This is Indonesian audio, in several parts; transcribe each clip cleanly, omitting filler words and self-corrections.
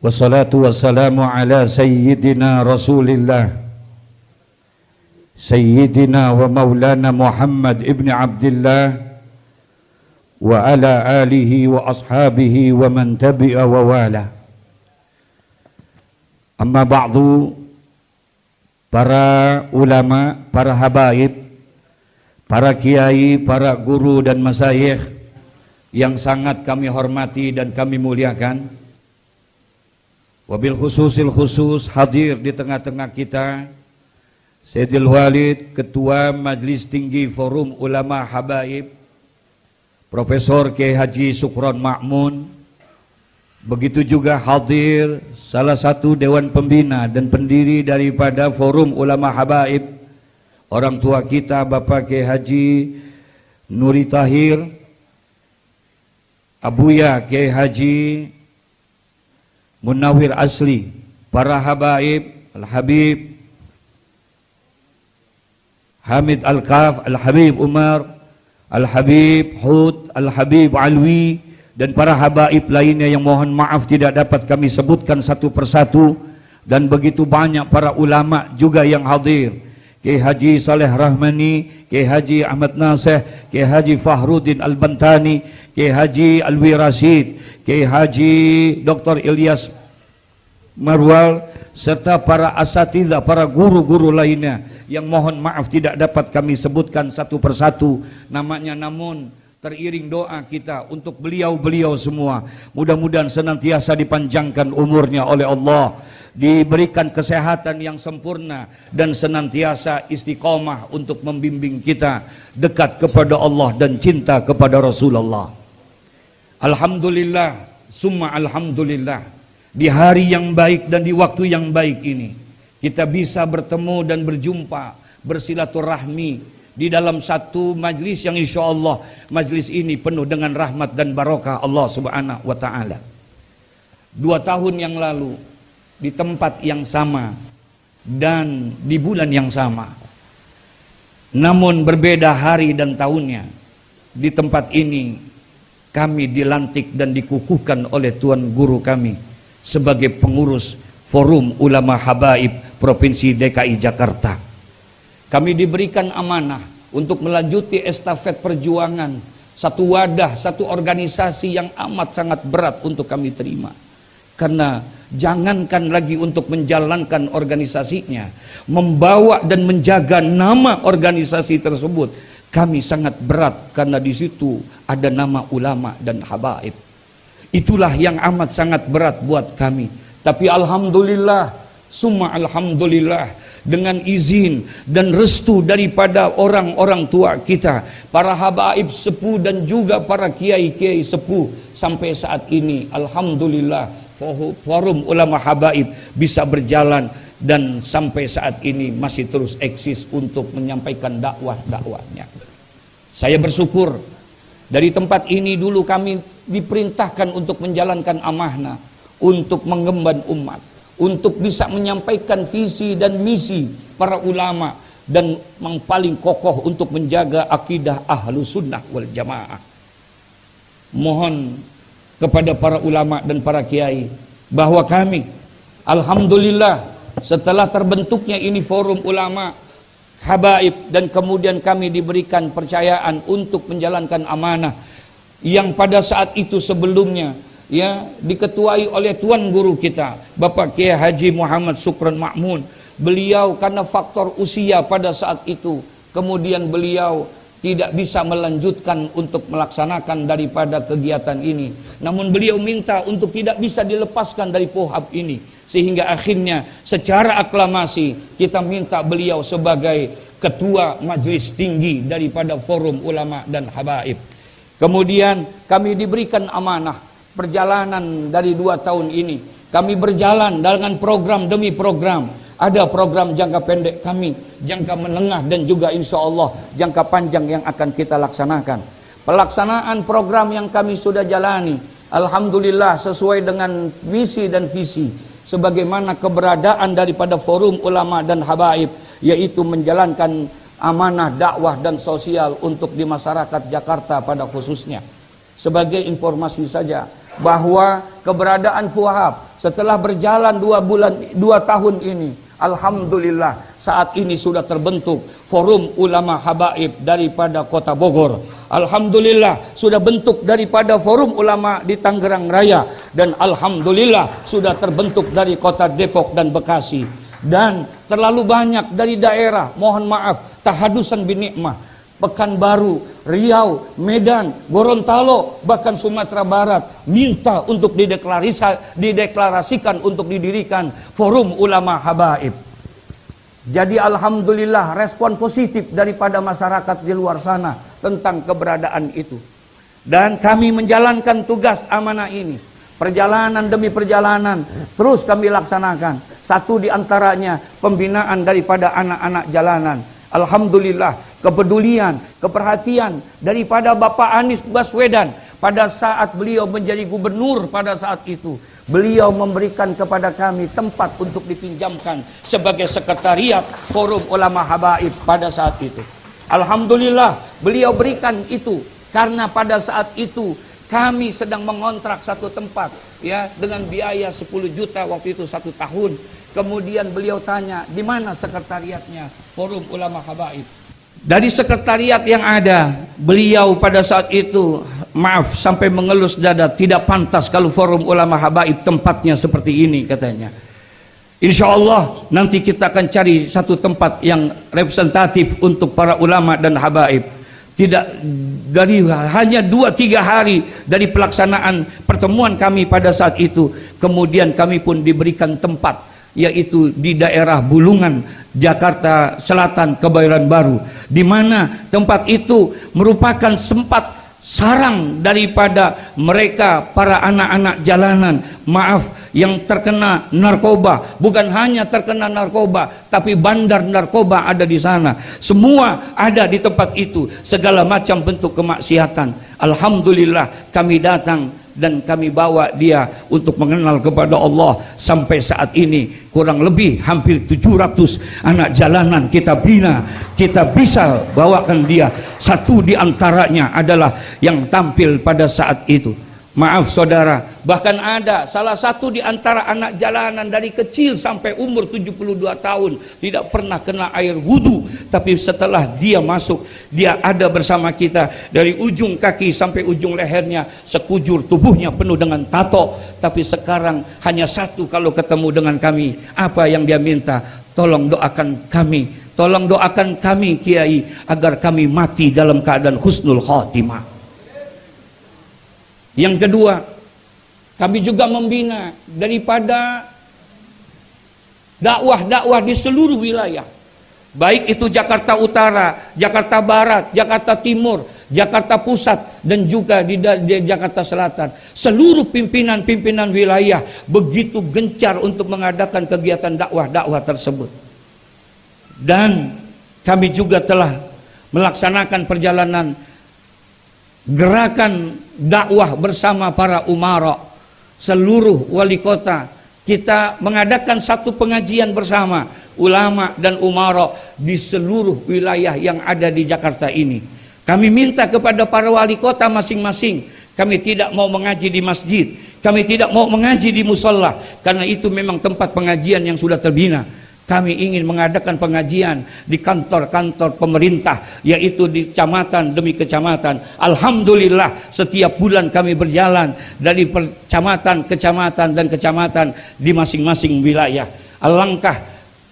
Wassalatu wassalamu ala sayyidina Rasulillah Sayyidina wa maulana Muhammad ibn Abdillah wa ala alihi wa ashabihi wa man tabi'a wa wala. Amma ba'du, para ulama, para habaib, para kiai, para guru dan masyayikh yang sangat kami hormati dan kami muliakan. Wabil khususil khusus hadir di tengah-tengah kita Sayyidil Walid, Ketua Majelis Tinggi Forum Ulama Habaib, Profesor Kiai Haji Sukron Ma'mun. Begitu juga hadir salah satu Dewan Pembina dan pendiri daripada Forum Ulama Habaib, orang tua kita Bapak Kiai Haji Nuri Tahir, Abuya Kiai Haji Munawir Asli, para habaib, Al-Habib Hamid Al-Kaf, Al-Habib Umar, Al-Habib Hud, Al-Habib Alwi, dan para habaib lainnya yang mohon maaf tidak dapat kami sebutkan satu persatu, dan begitu banyak para ulama juga yang hadir. Kiai Haji Saleh Rahmani, Kiai Haji Ahmad Naseh, Kiai Haji Fahruddin Al-Bantani, Kiai Haji Alwi Rashid, Kiai Haji Dr. Ilyas Marwal, serta para asatidzah, para guru-guru lainnya yang mohon maaf tidak dapat kami sebutkan satu persatu namanya, namun teriring doa kita untuk beliau-beliau semua, mudah-mudahan senantiasa dipanjangkan umurnya oleh Allah, diberikan kesehatan yang sempurna, dan senantiasa istiqomah untuk membimbing kita dekat kepada Allah dan cinta kepada Rasulullah. Alhamdulillah, summa alhamdulillah, di hari yang baik dan di waktu yang baik ini kita bisa bertemu dan berjumpa, bersilaturahmi di dalam satu majlis yang insya Allah majlis ini penuh dengan rahmat dan barokah Allah subhanahu wa ta'ala. 2 tahun yang lalu di tempat yang sama dan di bulan yang sama, namun berbeda hari dan tahunnya, di tempat ini kami dilantik dan dikukuhkan oleh Tuan Guru kami sebagai pengurus Forum Ulama Habaib Provinsi DKI Jakarta. Kami diberikan amanah untuk melanjuti estafet perjuangan satu wadah, satu organisasi yang amat sangat berat untuk kami terima. Karena jangankan lagi untuk menjalankan organisasinya, membawa dan menjaga nama organisasi tersebut, kami sangat berat karena di situ ada nama ulama dan habaib. Itulah yang amat sangat berat buat kami. Tapi alhamdulillah, summa alhamdulillah, dengan izin dan restu daripada orang-orang tua kita, para habaib sepuh dan juga para kiai-kiai sepuh, sampai saat ini alhamdulillah Forum Ulama Habaib bisa berjalan dan sampai saat ini masih terus eksis untuk menyampaikan dakwah-dakwahnya. Saya bersyukur dari tempat ini dulu kami diperintahkan untuk menjalankan amanah, untuk mengemban umat, untuk bisa menyampaikan visi dan misi para ulama, dan yang paling kokoh untuk menjaga akidah ahlu sunnah wal jamaah. Mohon kepada para ulama dan para kiai bahwa kami alhamdulillah setelah terbentuknya ini Forum Ulama Habaib, dan kemudian kami diberikan percayaan untuk menjalankan amanah yang pada saat itu sebelumnya ya diketuai oleh Tuan Guru kita Bapak Kiai Haji Muhammad Sukron Ma'mun. Beliau karena faktor usia pada saat itu, kemudian beliau tidak bisa melanjutkan untuk melaksanakan daripada kegiatan ini, namun beliau minta untuk tidak bisa dilepaskan dari pohab ini, sehingga akhirnya secara aklamasi kita minta beliau sebagai ketua majelis tinggi daripada Forum Ulama dan Habaib. Kemudian kami diberikan amanah perjalanan dari 2 tahun ini. Kami berjalan dengan program demi program. Ada program jangka pendek kami, jangka menengah, dan juga insya Allah jangka panjang yang akan kita laksanakan. Pelaksanaan program yang kami sudah jalani, alhamdulillah sesuai dengan misi dan visi, sebagaimana keberadaan daripada Forum Ulama dan Habaib, yaitu menjalankan amanah dakwah dan sosial untuk di masyarakat Jakarta pada khususnya. Sebagai informasi saja, bahwa keberadaan Fuhab setelah berjalan 2 tahun ini, alhamdulillah saat ini sudah terbentuk Forum Ulama Habaib daripada Kota Bogor. Alhamdulillah sudah bentuk daripada Forum Ulama di Tangerang Raya, dan alhamdulillah sudah terbentuk dari Kota Depok dan Bekasi, dan terlalu banyak dari daerah, mohon maaf, Tahadusan bin Nikmah, Pekanbaru, Riau, Medan, Gorontalo, bahkan Sumatera Barat minta untuk dideklarasikan untuk didirikan Forum Ulama Habaib. Jadi alhamdulillah respon positif daripada masyarakat di luar sana tentang keberadaan itu. Dan kami menjalankan tugas amanah ini. Perjalanan demi perjalanan terus kami laksanakan. Satu di antaranya pembinaan daripada anak-anak jalanan. Alhamdulillah kepedulian, keperhatian daripada Bapak Anies Baswedan pada saat beliau menjadi gubernur pada saat itu. Beliau memberikan kepada kami tempat untuk dipinjamkan sebagai sekretariat Forum Ulama Habaib pada saat itu. Alhamdulillah beliau berikan itu karena pada saat itu kami sedang mengontrak satu tempat ya dengan biaya 10 juta waktu itu 1 tahun. Kemudian beliau tanya, di mana sekretariatnya Forum Ulama Habaib? Dari sekretariat yang ada, beliau pada saat itu, maaf, sampai mengelus dada, tidak pantas kalau Forum Ulama Habaib tempatnya seperti ini katanya. Insya Allah nanti kita akan cari satu tempat yang representatif untuk para ulama dan habaib. Tidak dari hanya 2-3 hari dari pelaksanaan pertemuan kami pada saat itu, kemudian kami pun diberikan tempat, yaitu di daerah Bulungan, Jakarta Selatan, Kebayoran Baru, di mana tempat itu merupakan sempat sarang daripada mereka para anak-anak jalanan, maaf, yang terkena narkoba. Bukan hanya terkena narkoba, tapi bandar narkoba ada di sana. Semua ada di tempat itu, segala macam bentuk kemaksiatan. Alhamdulillah kami datang dan kami bawa dia untuk mengenal kepada Allah. Sampai saat ini kurang lebih hampir 700 anak jalanan kita bina, kita bisa bawakan dia. Satu di antaranya adalah yang tampil pada saat itu. Maaf saudara, bahkan ada salah satu di antara anak jalanan dari kecil sampai umur 72 tahun tidak pernah kena air wudhu, tapi setelah dia masuk, dia ada bersama kita dari ujung kaki sampai ujung lehernya, sekujur tubuhnya penuh dengan tato. Tapi sekarang hanya satu kalau ketemu dengan kami, apa yang dia minta? Tolong doakan kami, tolong doakan kami Kiai agar kami mati dalam keadaan husnul khotimah. Yang kedua, kami juga membina daripada dakwah-dakwah di seluruh wilayah, baik itu Jakarta Utara, Jakarta Barat, Jakarta Timur, Jakarta Pusat, dan juga di Jakarta Selatan. Seluruh pimpinan-pimpinan wilayah begitu gencar untuk mengadakan kegiatan dakwah-dakwah tersebut. Dan kami juga telah melaksanakan perjalanan gerakan dakwah bersama para umara, seluruh wali kota. Kita mengadakan satu pengajian bersama ulama dan umara di seluruh wilayah yang ada di Jakarta ini. Kami minta kepada para wali kota masing-masing, kami tidak mau mengaji di masjid, kami tidak mau mengaji di musola, karena itu memang tempat pengajian yang sudah terbina. Kami ingin mengadakan pengajian di kantor-kantor pemerintah, yaitu di kecamatan demi kecamatan. Alhamdulillah setiap bulan kami berjalan dari kecamatan, kecamatan, dan kecamatan di masing-masing wilayah. Alangkah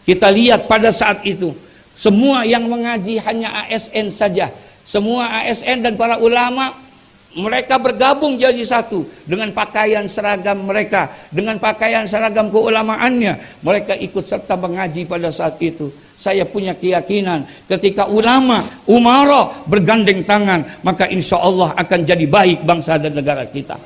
kita lihat pada saat itu, semua yang mengaji hanya ASN saja. Semua ASN dan para ulama, mereka bergabung jadi satu dengan pakaian seragam mereka, dengan pakaian seragam keulamaannya. Mereka ikut serta mengaji pada saat itu. Saya punya keyakinan ketika ulama, umara bergandeng tangan, maka insya Allah akan jadi baik bangsa dan negara kita.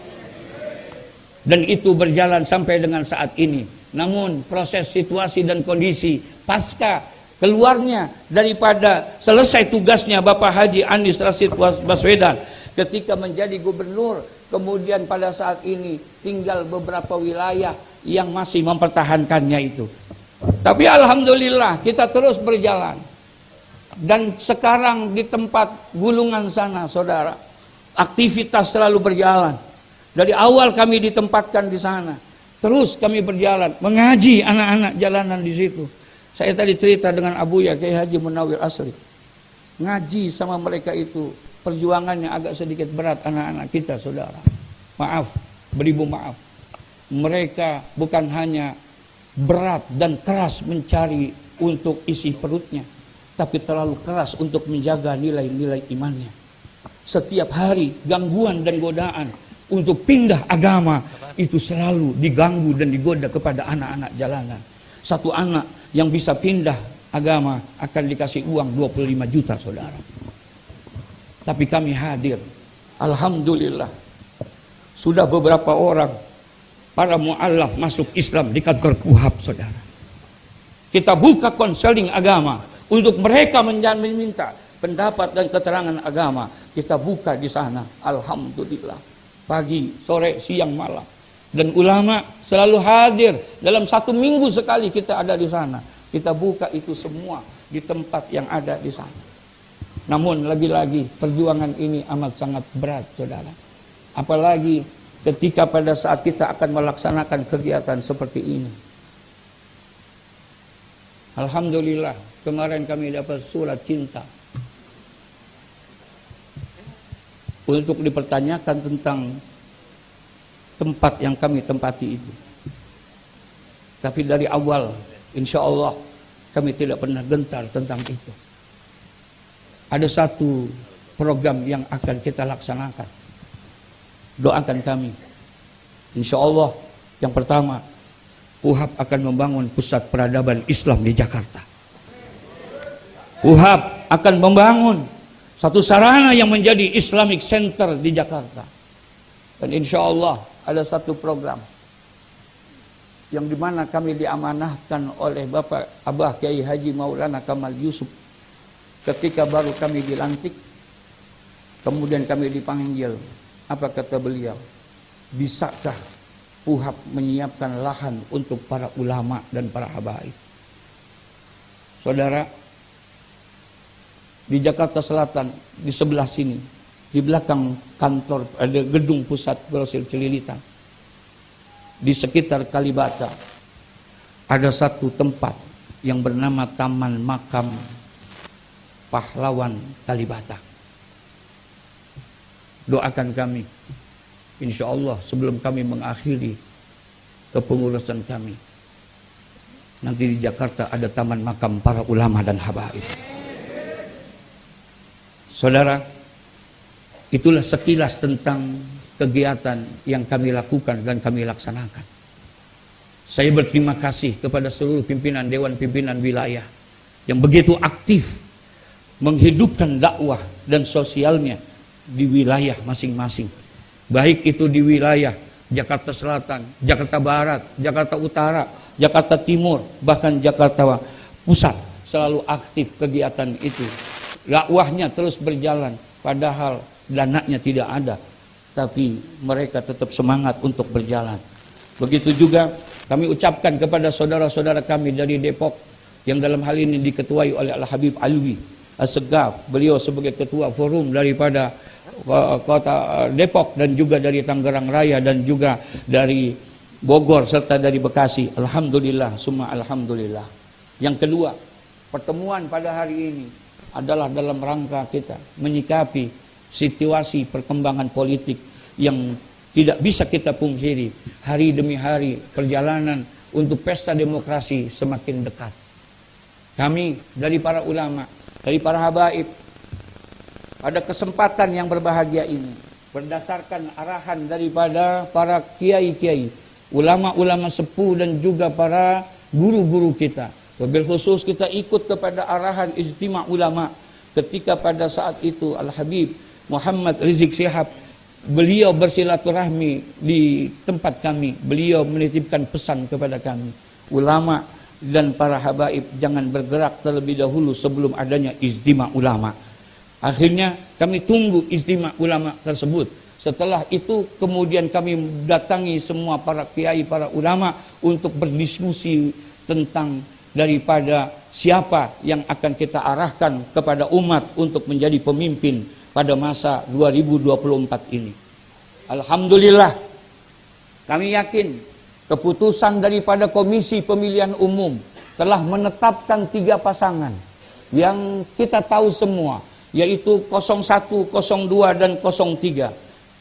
Dan itu berjalan sampai dengan saat ini. Namun proses situasi dan kondisi pasca keluarnya daripada selesai tugasnya Bapak Haji Anies Rashid Baswedan ketika menjadi gubernur, kemudian pada saat ini tinggal beberapa wilayah yang masih mempertahankannya itu. Tapi alhamdulillah kita terus berjalan. Dan sekarang di tempat Bulungan sana, saudara, aktivitas selalu berjalan. Dari awal kami ditempatkan di sana. Terus kami berjalan, mengaji anak-anak jalanan di situ. Saya tadi cerita dengan Abuya Kiai Haji Munawir Asri. Ngaji sama mereka itu, perjuangannya agak sedikit berat anak-anak kita, saudara. Maaf, beribu maaf. Mereka bukan hanya berat dan keras mencari untuk isi perutnya, tapi terlalu keras untuk menjaga nilai-nilai imannya. Setiap hari gangguan dan godaan untuk pindah agama itu selalu diganggu dan digoda kepada anak-anak jalanan. Satu anak yang bisa pindah agama akan dikasih uang 25 juta, saudara. Tapi kami hadir. Alhamdulillah. Sudah beberapa orang para mu'allaf masuk Islam di kantor KUHAP, saudara. Kita buka konseling agama untuk mereka meminta pendapat dan keterangan agama. Kita buka di sana. Alhamdulillah. Pagi, sore, siang, malam. Dan ulama selalu hadir. Dalam 1 minggu sekali kita ada di sana. Kita buka itu semua di tempat yang ada di sana. Namun lagi-lagi perjuangan ini amat sangat berat, saudara. Apalagi ketika pada saat kita akan melaksanakan kegiatan seperti ini. Alhamdulillah, kemarin kami dapat surat cinta untuk dipertanyakan tentang tempat yang kami tempati itu. Tapi dari awal, insya Allah kami tidak pernah gentar tentang itu. Ada satu program yang akan kita laksanakan. Doakan kami. Insya Allah, yang pertama, KUHAP akan membangun pusat peradaban Islam di Jakarta. KUHAP akan membangun satu sarana yang menjadi Islamic Center di Jakarta. Dan insya Allah ada satu program yang dimana kami diamanahkan oleh Bapak Abah Kiai Haji Maulana Kamal Yusuf ketika baru kami dilantik. Kemudian kami dipanggil. Apa kata beliau? Bisakah KUHAP menyiapkan lahan untuk para ulama dan para habaib? Saudara, di Jakarta Selatan, di sebelah sini, di belakang kantor, ada gedung pusat grosir Celilitan. Di sekitar Kalibata, ada satu tempat yang bernama Taman Makam Pahlawan Kalibata. Doakan kami, insya Allah sebelum kami mengakhiri kepengurusan kami, nanti di Jakarta ada Taman Makam para ulama dan habaib. Saudara, itulah sekilas tentang kegiatan yang kami lakukan dan kami laksanakan. Saya berterima kasih kepada seluruh pimpinan Dewan Pimpinan Wilayah yang begitu aktif menghidupkan dakwah dan sosialnya di wilayah masing-masing. Baik itu di wilayah Jakarta Selatan, Jakarta Barat, Jakarta Utara, Jakarta Timur, bahkan Jakarta Pusat, selalu aktif kegiatan itu. Dakwahnya terus berjalan, padahal dananya tidak ada, tapi mereka tetap semangat untuk berjalan. Begitu juga kami ucapkan kepada saudara-saudara kami dari Depok, yang dalam hal ini diketuai oleh Al-Habib Alwi Assegaf. Beliau sebagai ketua forum daripada kota Depok, dan juga dari Tangerang Raya, dan juga dari Bogor, serta dari Bekasi. Alhamdulillah, summa alhamdulillah. Yang kedua, pertemuan pada hari ini adalah dalam rangka kita menyikapi situasi perkembangan politik yang tidak bisa kita pungkiri. Hari demi hari perjalanan untuk pesta demokrasi semakin dekat. Kami dari para ulama, dari para habaib, pada kesempatan yang berbahagia ini, berdasarkan arahan daripada para kiai-kiai, ulama-ulama sepuh, dan juga para guru-guru kita. Wabil khusus kita ikut kepada arahan Ijtima' Ulama ketika pada saat itu Al-Habib Muhammad Rizik Syihab, beliau bersilaturahmi di tempat kami. Beliau menitipkan pesan kepada kami, ulama dan para habaib jangan bergerak terlebih dahulu sebelum adanya Ijtima' Ulama. Akhirnya kami tunggu Ijtima' Ulama tersebut. Setelah itu kemudian kami datangi semua para kiai, para ulama untuk berdiskusi tentang daripada siapa yang akan kita arahkan kepada umat untuk menjadi pemimpin pada masa 2024 ini. Alhamdulillah, Kami yakin keputusan daripada Komisi Pemilihan Umum telah menetapkan 3 pasangan yang kita tahu semua, yaitu 01, 02, dan 03.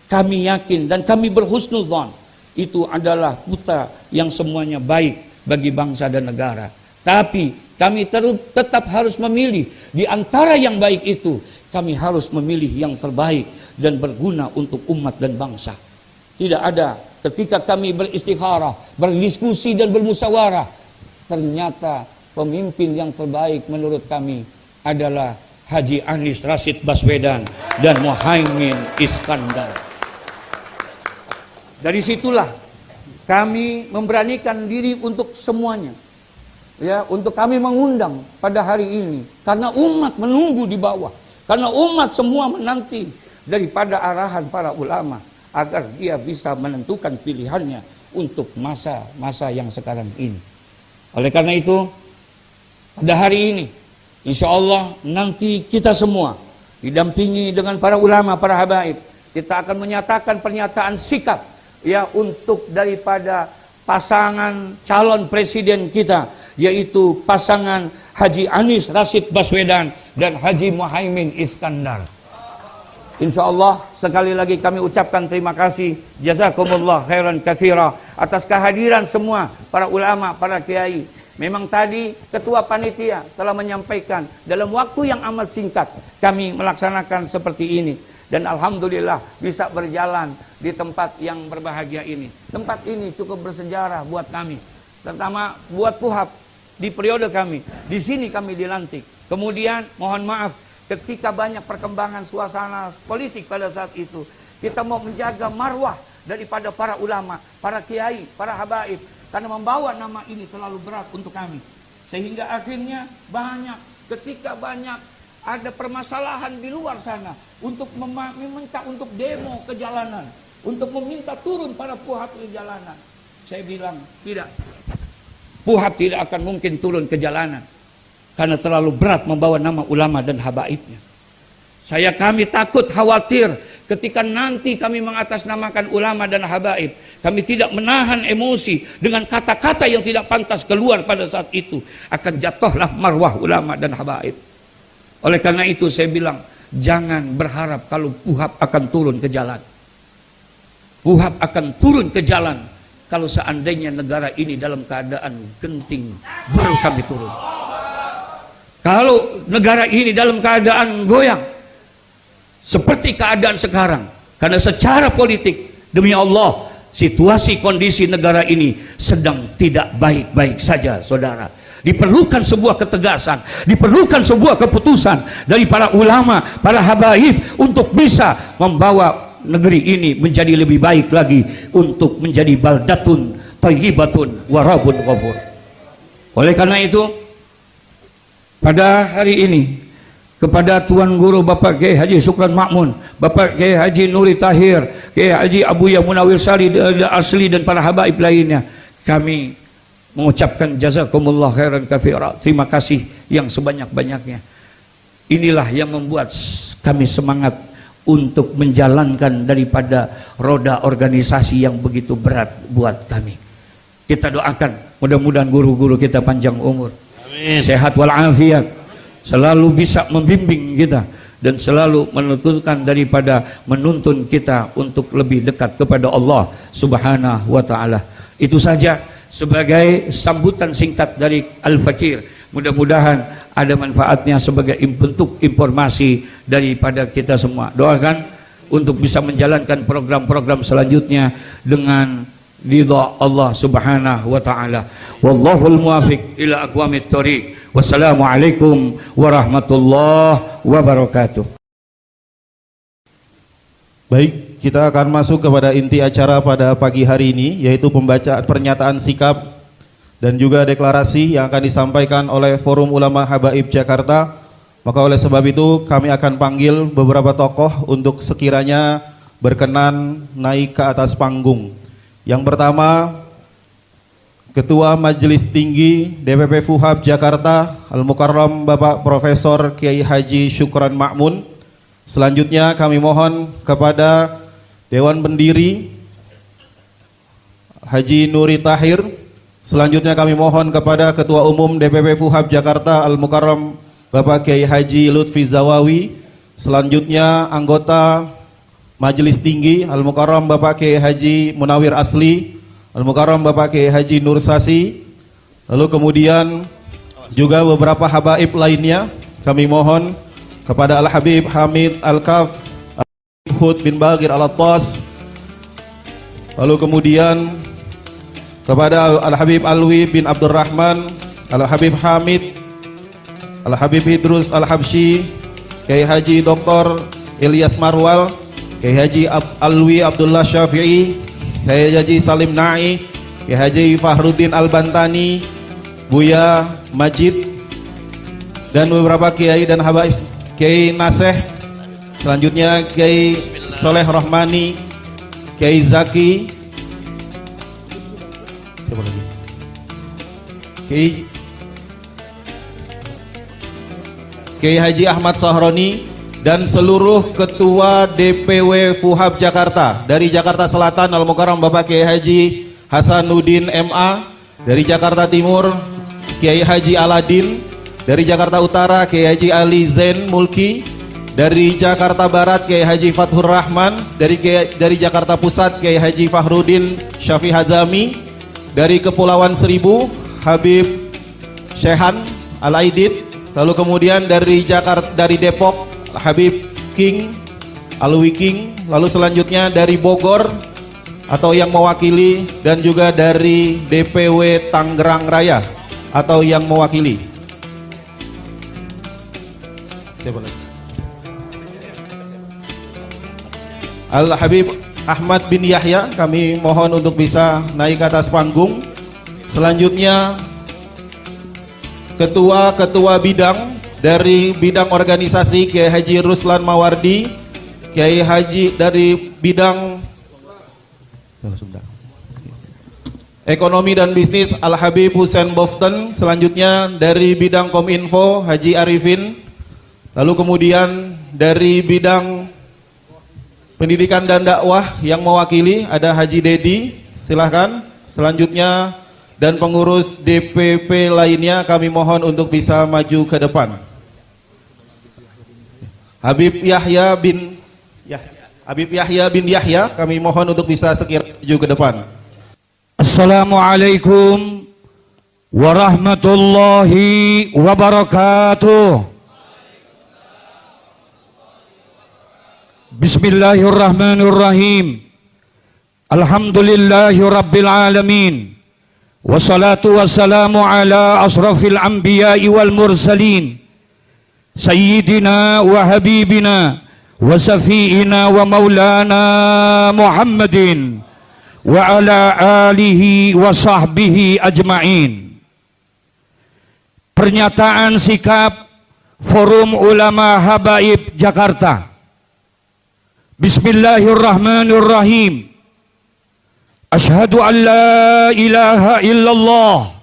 Kami yakin dan kami berhusnudzon itu adalah putra yang semuanya baik bagi bangsa dan negara. Tapi kami tetap harus memilih di antara yang baik itu. Kami harus memilih yang terbaik dan berguna untuk umat dan bangsa. Tidak ada ketika kami beristikharah, berdiskusi dan bermusyawarah, ternyata pemimpin yang terbaik menurut kami adalah Haji Anies Rashid Baswedan dan Muhaimin Iskandar. Dari situlah kami memberanikan diri untuk semuanya. Ya, untuk kami mengundang pada hari ini karena umat menunggu di bawah. Karena umat semua menanti daripada arahan para ulama agar dia bisa menentukan pilihannya untuk masa-masa yang sekarang ini. Oleh karena itu, pada hari ini, insya Allah nanti kita semua didampingi dengan para ulama, para habaib, kita akan menyatakan pernyataan sikap ya untuk daripada pasangan calon presiden kita, yaitu pasangan Haji Anies Rashid Baswedan dan Haji Muhaimin Iskandar. Insya Allah sekali lagi kami ucapkan terima kasih, jazakumullah khairan katsira, atas kehadiran semua para ulama, para kiai. Memang tadi ketua panitia telah menyampaikan dalam waktu yang amat singkat kami melaksanakan seperti ini. Dan alhamdulillah bisa berjalan di tempat yang berbahagia ini. Tempat ini cukup bersejarah buat kami, terutama buat Puhab di periode kami. Di sini kami dilantik. Kemudian mohon maaf ketika banyak perkembangan suasana politik pada saat itu, kita mau menjaga marwah daripada para ulama, para kiai, para habaib, karena membawa nama ini terlalu berat untuk kami. Sehingga akhirnya ketika banyak ada permasalahan di luar sana untuk meminta untuk demo ke jalanan, untuk meminta turun para Puhab ke jalanan. Saya bilang tidak. Puhab tidak akan mungkin turun ke jalanan karena terlalu berat membawa nama ulama dan habaibnya. Kami takut, khawatir ketika nanti kami mengatasnamakan ulama dan habaib, kami tidak menahan emosi dengan kata-kata yang tidak pantas keluar pada saat itu, akan jatuhlah marwah ulama dan habaib. Oleh karena itu saya bilang, jangan berharap kalau Puhab akan turun ke jalan. Puhab akan turun ke jalan kalau seandainya negara ini dalam keadaan genting, baru kami turun. Kalau negara ini dalam keadaan goyang, seperti keadaan sekarang, karena secara politik, demi Allah, situasi kondisi negara ini sedang tidak baik-baik saja, saudara. Diperlukan sebuah ketegasan, diperlukan sebuah keputusan dari para ulama, para habaib untuk bisa membawa negeri ini menjadi lebih baik lagi, untuk menjadi baldatun thayyibatun warabun ghafur. Oleh karena itu, pada hari ini kepada Tuan Guru Bapak Kiai Haji Syukran Ma'mun, Bapak Kiai Haji Nuri Tahir, Kiai Haji Abuya Munawir Sari Asli dan para habaib lainnya, kami mengucapkan jazakumullah khairan katsira. Terima kasih yang sebanyak-banyaknya. Inilah yang membuat kami semangat untuk menjalankan daripada roda organisasi yang begitu berat buat kami. Kita doakan mudah-mudahan guru-guru kita panjang umur, amin, sehat walafiat, selalu bisa membimbing kita dan selalu menuntun kita untuk lebih dekat kepada Allah Subhanahu wa taala. Itu saja sebagai sambutan singkat dari Al-Fakir. Mudah-mudahan ada manfaatnya sebagai bentuk informasi daripada kita semua. Doakan untuk bisa menjalankan program-program selanjutnya dengan ridha Allah Subhanahu wa taala. Wallahul muwaffiq ila aqwamit thoriq. Wassalamualaikum warahmatullahi wabarakatuh. Baik, kita akan masuk kepada inti acara pada pagi hari ini, yaitu pembacaan pernyataan sikap dan juga deklarasi yang akan disampaikan oleh Forum Ulama Habaib Jakarta. Maka oleh sebab itu kami akan panggil beberapa tokoh untuk sekiranya berkenan naik ke atas panggung. Yang pertama, Ketua Majelis Tinggi DPP Fuhab Jakarta Al-Mukarram Bapak Profesor Kiai Haji Syukran Ma'mun. Selanjutnya kami mohon kepada Dewan Pendiri Haji Nuri Tahir. Selanjutnya kami mohon kepada Ketua Umum DPP Fuhab Jakarta Al-Mukarram Bapak Kiai Haji Lutfi Zawawi. Selanjutnya anggota Majelis Tinggi Al-Mukarram Bapak Kiai Haji Munawir Asli, Al-Mukarram Bapak Kiai Haji Nur Sasi. Lalu kemudian juga beberapa habaib lainnya kami mohon kepada Al-Habib Hamid Al-Kaf, Al-Habib Hud bin Bagir Al-Attas. Lalu kemudian kepada Al-Habib Alwi bin Abdurrahman, Al-Habib Hamid, Al-Habib Idrus Al-Habsyi, Kiai Haji Dr. Ilyas Marwal, Kiai Haji Alwi Abdullah Syafi'i, Kiai Haji Salim Na'i, Kiai Haji Fahruddin Al-Bantani, Buya Majid, dan beberapa kiai dan habaib, Kiai Naseh. Selanjutnya Kiai Soleh Rohmani, Kiai Zaki, siapa lagi? Kiai Haji Ahmad Sahroni, dan seluruh ketua DPW Fuhab Jakarta. Dari Jakarta Selatan Al-Mukarram Bapak Kiai Haji Hasanuddin MA, dari Jakarta Timur Kiai Haji Aladin, dari Jakarta Utara Kiai Haji Ali Zain Mulki, dari Jakarta Barat Kiai Haji Fathur Rahman, dari Jakarta Pusat Kiai Haji Fahrudin Syafi Hazami, dari Kepulauan Seribu Habib Syekhan Al-Aidid, lalu kemudian dari Depok Habib King Alwi King, lalu selanjutnya dari Bogor atau yang mewakili, dan juga dari DPW Tangerang Raya atau yang mewakili. Siapa lagi? Al-Habib Ahmad bin Yahya, kami mohon untuk bisa naik ke atas panggung. Selanjutnya ketua-ketua bidang dari bidang organisasi Kiai Haji Ruslan Mawardi, Kiai Haji dari bidang ekonomi dan bisnis Al-Habib Hussein Boften. Selanjutnya dari bidang Kominfo Haji Arifin. Lalu kemudian dari bidang pendidikan dan dakwah yang mewakili ada Haji Dedi, silahkan. Selanjutnya dan pengurus DPP lainnya kami mohon untuk bisa maju ke depan. Habib Yahya bin Yahya kami mohon untuk bisa sekiranya maju ke depan. Assalamualaikum warahmatullahi wabarakatuh. Bismillahirrahmanirrahim. Alhamdulillahi rabbil alamin. Wassalatu wassalamu ala asrafil anbiya'i wal mursalin, Sayyidina wa habibina wa safi'ina wa maulana Muhammadin wa ala alihi wa sahbihi ajma'in. Pernyataan sikap Forum Ulama Habaib Jakarta. Bismillahirrahmanirrahim. Ashhadu an la ilaha illallah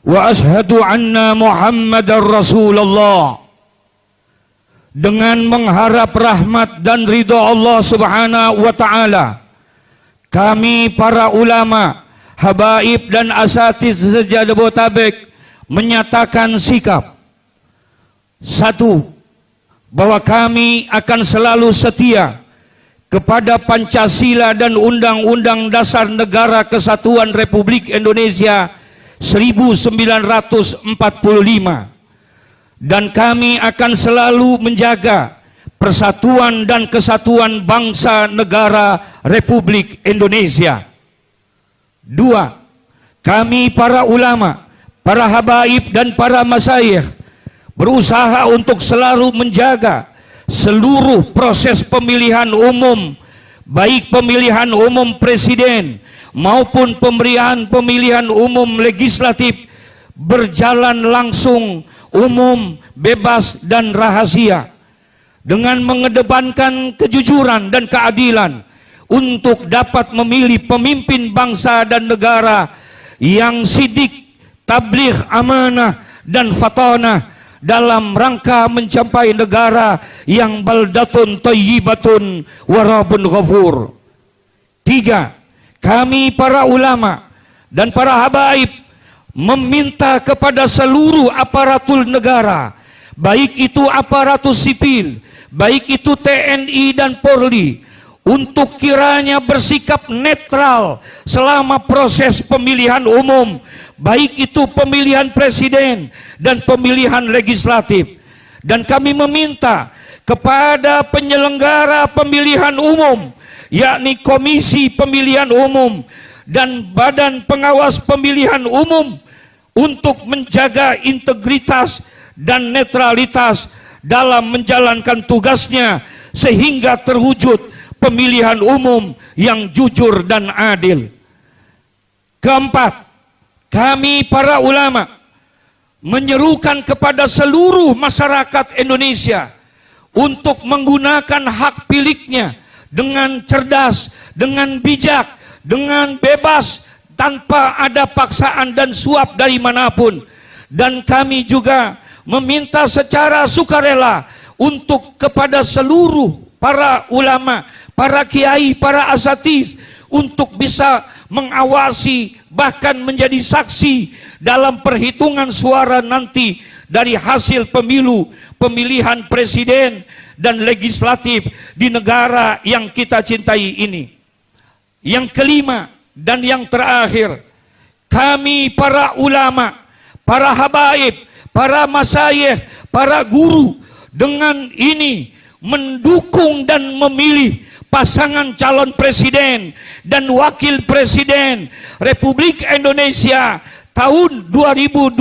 wa ashhadu anna Muhammadar Rasulullah. Dengan mengharap rahmat dan ridha Allah Subhanahu wa taala, kami para ulama, habaib dan asatiz se-Jabodetabek menyatakan sikap. Satu, bahwa kami akan selalu setia kepada Pancasila dan Undang-Undang Dasar Negara Kesatuan Republik Indonesia 1945, dan kami akan selalu menjaga persatuan dan kesatuan bangsa negara Republik Indonesia. Dua, kami para ulama, para habaib dan para masyayikh berusaha untuk selalu menjaga seluruh proses pemilihan umum, baik pemilihan umum presiden maupun pemilihan umum legislatif, berjalan langsung, umum, bebas dan rahasia, dengan mengedepankan kejujuran dan keadilan untuk dapat memilih pemimpin bangsa dan negara yang sidik, tabligh, amanah dan fatanah dalam rangka mencapai negara yang baldatun thayyibatun wa rabbun ghafur. Tiga, kami para ulama dan para habaib meminta kepada seluruh aparatur negara, baik itu aparatus sipil, baik itu TNI dan Polri, untuk kiranya bersikap netral selama proses pemilihan umum, baik itu pemilihan presiden dan pemilihan legislatif. Dan kami meminta kepada penyelenggara pemilihan umum, yakni Komisi Pemilihan Umum dan Badan Pengawas Pemilihan Umum, untuk menjaga integritas dan netralitas dalam menjalankan tugasnya sehingga terwujud pemilihan umum yang jujur dan adil. Keempat, kami para ulama menyerukan kepada seluruh masyarakat Indonesia untuk menggunakan hak pilihnya dengan cerdas, dengan bijak, dengan bebas, tanpa ada paksaan dan suap dari manapun. Dan kami juga meminta secara sukarela untuk kepada seluruh para ulama, para kiai, para asatiz, untuk bisa mengawasi bahkan menjadi saksi dalam perhitungan suara nanti dari hasil pemilu, pemilihan presiden dan legislatif di negara yang kita cintai ini. Yang kelima dan yang terakhir, kami para ulama, para habaib, para masyayikh, para guru dengan ini mendukung dan memilih pasangan calon presiden dan wakil presiden Republik Indonesia tahun 2024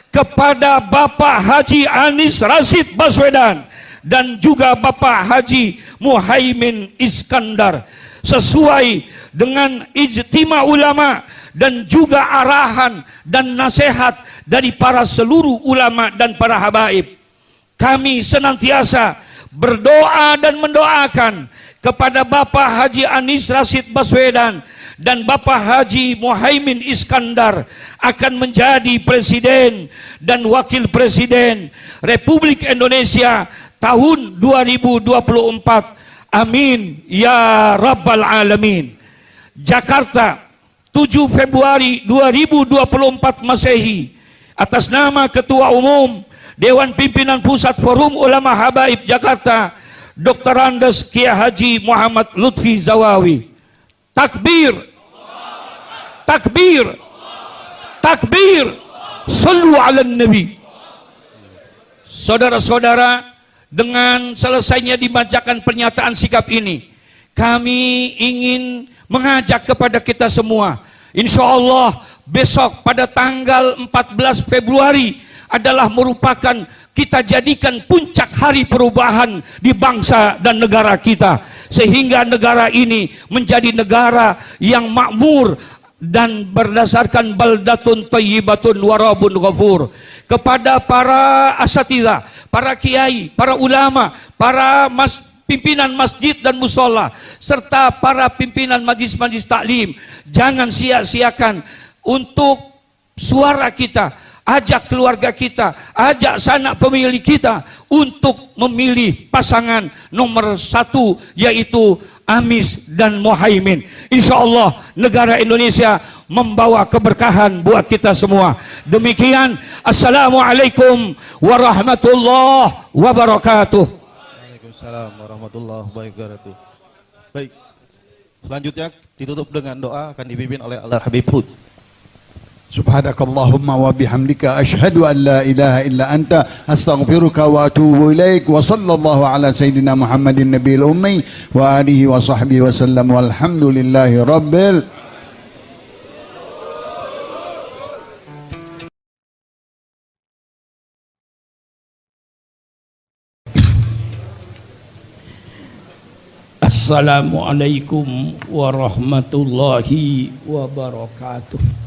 kepada Bapak Haji Anies Rashid Baswedan dan juga Bapak Haji Muhaimin Iskandar, sesuai dengan ijtima ulama dan juga arahan dan nasihat dari para seluruh ulama dan para habaib. Kami senantiasa berdoa dan mendoakan kepada Bapak Haji Anies Rashid Baswedan dan Bapak Haji Muhaimin Iskandar akan menjadi presiden dan wakil presiden Republik Indonesia tahun 2024. Amin ya Rabbal Alamin. Jakarta, 7 Februari 2024 Masehi. Atas nama Ketua Umum Dewan Pimpinan Pusat Forum Ulama Habaib Jakarta, Dr. Andes Kiai Haji Muhammad Lutfi Zawawi. Takbir, takbir, takbir, sallu ala nabi. Saudara-saudara, dengan selesainya dibacakan pernyataan sikap ini, kami ingin mengajak kepada kita semua, insya Allah besok pada tanggal 14 Februari adalah merupakan kita jadikan puncak hari perubahan di bangsa dan negara kita, sehingga negara ini menjadi negara yang makmur dan berdasarkan baldatun thayyibatun warabun ghafur. Kepada para asatidzah, para kiai, para ulama, para pimpinan masjid dan musola, serta para pimpinan majlis-majlis taklim, jangan sia-siakan untuk suara kita. Ajak keluarga kita, ajak sanak pemilih kita untuk memilih pasangan nomor 1, yaitu Anies dan Muhaimin. Insya Allah negara Indonesia membawa keberkahan buat kita semua. Demikian, Assalamualaikum warahmatullahi wabarakatuh. Waalaikumsalam warahmatullahi wabarakatuh. Baik, selanjutnya ditutup dengan doa, akan dipimpin oleh Al Habib Hud. Subhanakallahumma wa bihamdika asyhadu an la ilaha illa anta astaghfiruka wa atubu ilaik wa sallallahu ala sayyidina Muhammadin nabiyil ummi wa alihi wa sahbihi wa sallam walhamdulillahi rabbil. Assalamualaikum warahmatullahi wabarakatuh.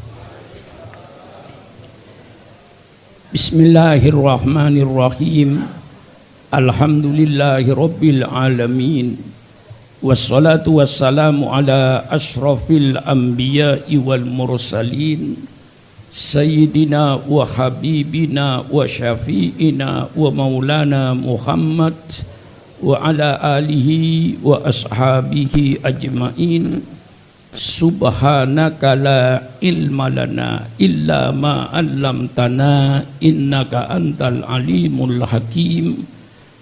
Bismillahirrahmanirrahim. Alhamdulillahi rabbil alamin. Wassalatu wassalamu ala ashrafil anbiya'i wal mursalin, sayyidina wa habibina wa syafi'ina wa maulana Muhammad wa ala alihi wa ashabihi ajma'in. Subhanaka la ilma lana illa ma 'allamtana innaka antal alimul hakim.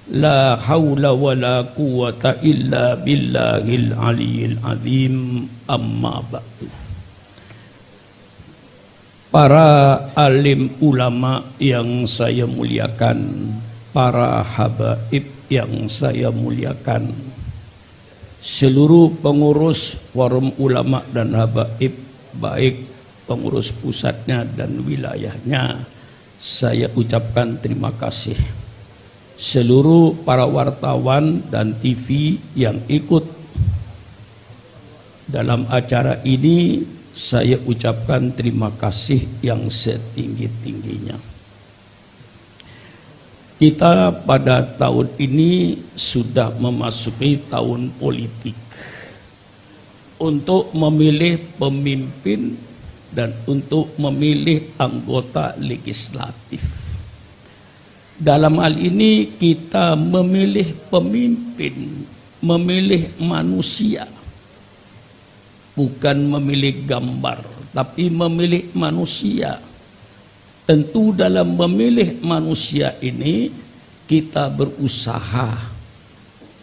La haula wala quwata illa billahil aliyil azim. Amma ba'du. Para alim ulama yang saya muliakan, para habaib yang saya muliakan, seluruh pengurus forum ulama dan habaib, baik pengurus pusatnya dan wilayahnya, saya ucapkan terima kasih. Seluruh para wartawan dan TV yang ikut dalam acara ini, saya ucapkan terima kasih yang setinggi-tingginya. Kita pada tahun ini sudah memasuki tahun politik untuk memilih pemimpin dan untuk memilih anggota legislatif. Dalam hal ini kita memilih pemimpin, memilih manusia, bukan memilih gambar, tapi memilih manusia. Tentu dalam memilih manusia ini kita berusaha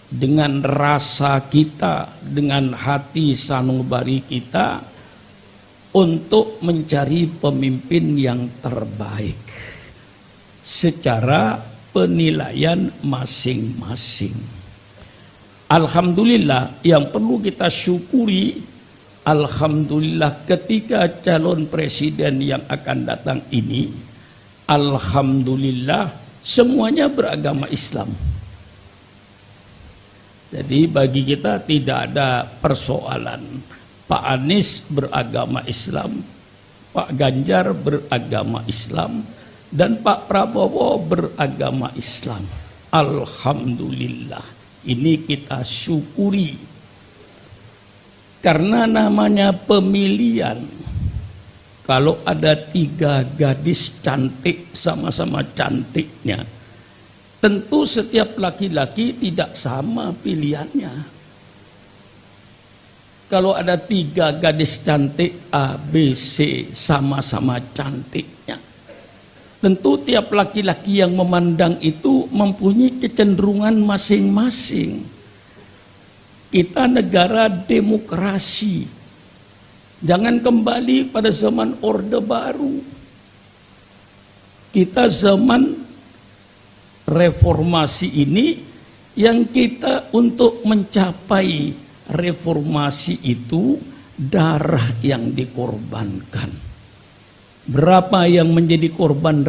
dengan rasa kita, dengan hati sanubari kita untuk mencari pemimpin yang terbaik secara penilaian masing-masing. Alhamdulillah, yang perlu kita syukuri, alhamdulillah ketika calon presiden yang akan datang ini, alhamdulillah semuanya beragama Islam. Jadi bagi kita tidak ada persoalan. Pak Anies beragama Islam, Pak Ganjar beragama Islam, dan Pak Prabowo beragama Islam. Alhamdulillah, ini kita syukuri. Karena namanya pemilihan, kalau ada 3 gadis cantik sama-sama cantiknya, tentu setiap laki-laki tidak sama pilihannya. Kalau ada 3 gadis cantik A, B, C sama-sama cantiknya, tentu tiap laki-laki yang memandang itu mempunyai kecenderungan masing-masing. Kita negara demokrasi. Jangan kembali pada zaman Orde Baru. Kita zaman reformasi ini, yang kita untuk mencapai reformasi itu darah yang dikorbankan. Berapa yang menjadi korban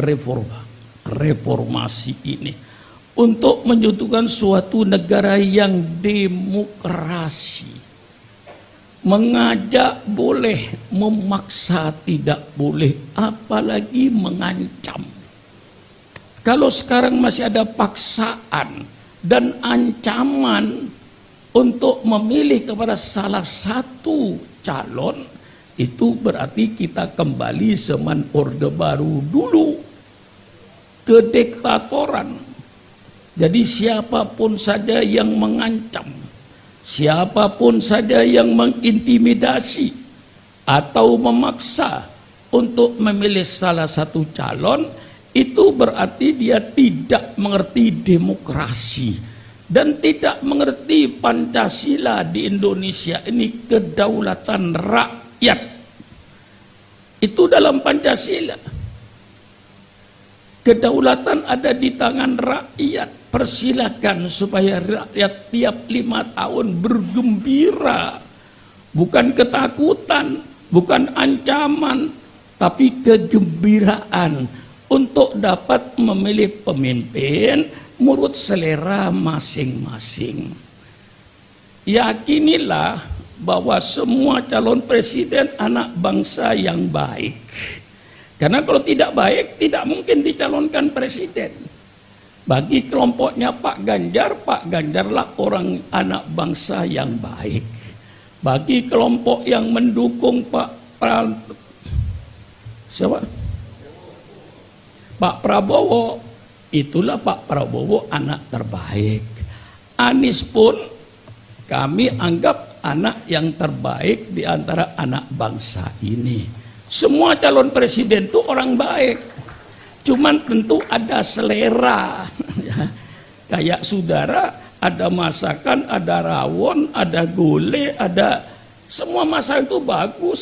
reformasi ini untuk menjatuhkan suatu negara yang demokrasi. Mengajak boleh, memaksa tidak boleh, apalagi mengancam. Kalau sekarang masih ada paksaan dan ancaman untuk memilih kepada salah satu calon, itu berarti kita kembali zaman Orde Baru dulu, kediktatoran. Jadi siapapun saja yang mengancam, siapapun saja yang mengintimidasi atau memaksa untuk memilih salah satu calon, itu berarti dia tidak mengerti demokrasi dan tidak mengerti Pancasila di Indonesia ini, kedaulatan rakyat. Itu dalam Pancasila. Kedaulatan ada di tangan rakyat. Persilakan supaya rakyat tiap 5 tahun bergembira. Bukan ketakutan, bukan ancaman, tapi kegembiraan untuk dapat memilih pemimpin menurut selera masing-masing. Yakinilah bahwa semua calon presiden anak bangsa yang baik. Karena kalau tidak baik, tidak mungkin dicalonkan presiden. Bagi kelompoknya Pak Ganjarlah orang anak bangsa yang baik. Bagi kelompok yang mendukung Pak Prabowo, itulah Pak Prabowo anak terbaik. Anies pun kami anggap anak yang terbaik di antara anak bangsa ini. Semua calon presiden itu orang baik, cuman tentu ada selera. Kayak saudara, ada masakan, ada rawon, ada gulai, ada semua masakan itu bagus.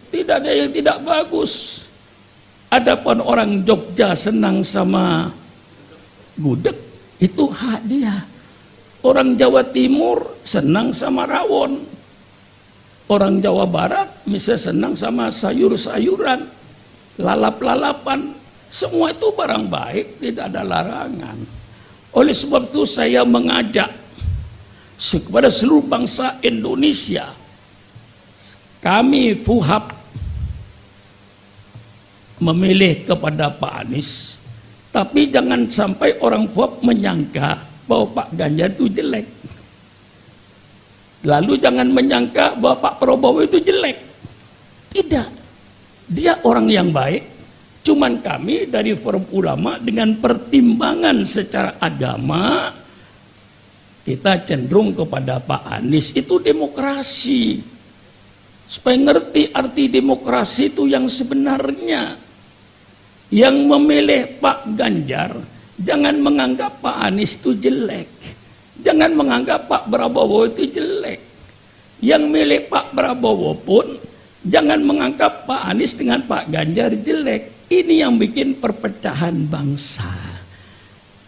Tidak ada yang tidak bagus. Adapun orang Jogja senang sama gudeg, itu hak dia. Orang Jawa Timur senang sama rawon. Orang Jawa Barat misalnya senang sama sayur-sayuran, lalap-lalapan. Semua itu barang baik, tidak ada larangan. Oleh sebab itu saya mengajak kepada seluruh bangsa Indonesia, kami FUHAP memilih kepada Pak Anies, tapi jangan sampai orang FUHAP menyangka bahwa Pak Ganjar itu jelek. Lalu jangan menyangka bahwa Pak Prabowo itu jelek. Tidak, dia orang yang baik. Cuman kami dari Forum Ulama dengan pertimbangan secara agama, kita cenderung kepada Pak Anies. Itu demokrasi. Supaya ngerti arti demokrasi itu yang sebenarnya. Yang memilih Pak Ganjar, jangan menganggap Pak Anies itu jelek. Jangan menganggap Pak Prabowo itu jelek. Yang milih Pak Prabowo pun jangan menganggap Pak Anies dengan Pak Ganjar jelek. Ini yang bikin perpecahan bangsa.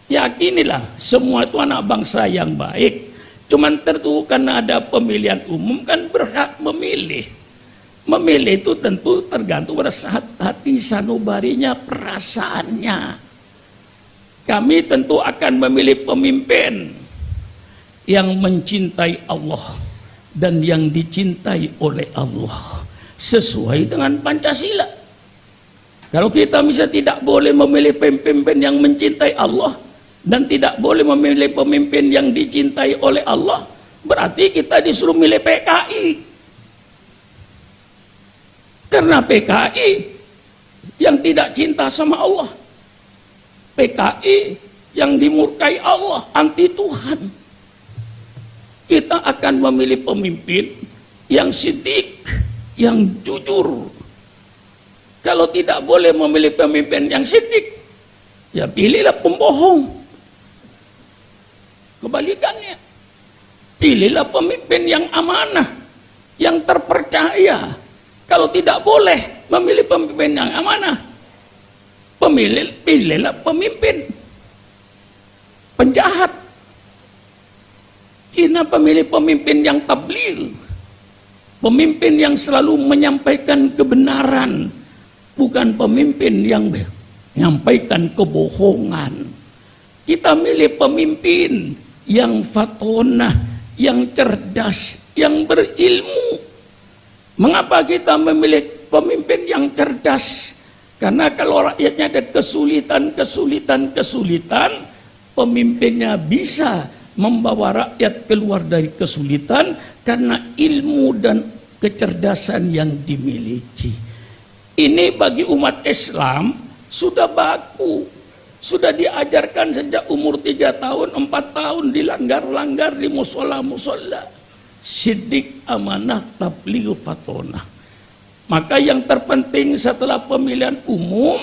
Yakinilah semua itu anak bangsa yang baik. Cuman tentu karena ada pemilihan umum kan berhak memilih. Memilih itu tentu tergantung pada hati sanubarinya, perasaannya. Kami tentu akan memilih pemimpin yang mencintai Allah dan yang dicintai oleh Allah sesuai dengan Pancasila. Kalau kita misalnya tidak boleh memilih pemimpin yang mencintai Allah dan tidak boleh memilih pemimpin yang dicintai oleh Allah, berarti kita disuruh milih PKI. Karena PKI yang tidak cinta sama Allah, PKI yang dimurkai Allah, anti Tuhan. Kita akan memilih pemimpin yang sidik, yang jujur. Kalau tidak boleh memilih pemimpin yang sidik, ya pilihlah pembohong. Kebalikannya, pilihlah pemimpin yang amanah, yang terpercaya. Kalau tidak boleh memilih pemimpin yang amanah, pilihlah pemimpin penjahat. Cina pemilih pemimpin yang tabligh, pemimpin yang selalu menyampaikan kebenaran, bukan pemimpin yang menyampaikan kebohongan. Kita milih pemimpin yang fatonah, yang cerdas, yang berilmu. Mengapa kita memilih pemimpin yang cerdas? Karena kalau rakyatnya ada kesulitan, pemimpinnya bisa membawa rakyat keluar dari kesulitan karena ilmu dan kecerdasan yang dimiliki. Ini bagi umat Islam sudah baku, sudah diajarkan sejak umur 3 tahun, 4 tahun dilanggar-langgar di musola-musola. Sidik, amanah, tabligh, fatonah. Maka yang terpenting setelah pemilihan umum,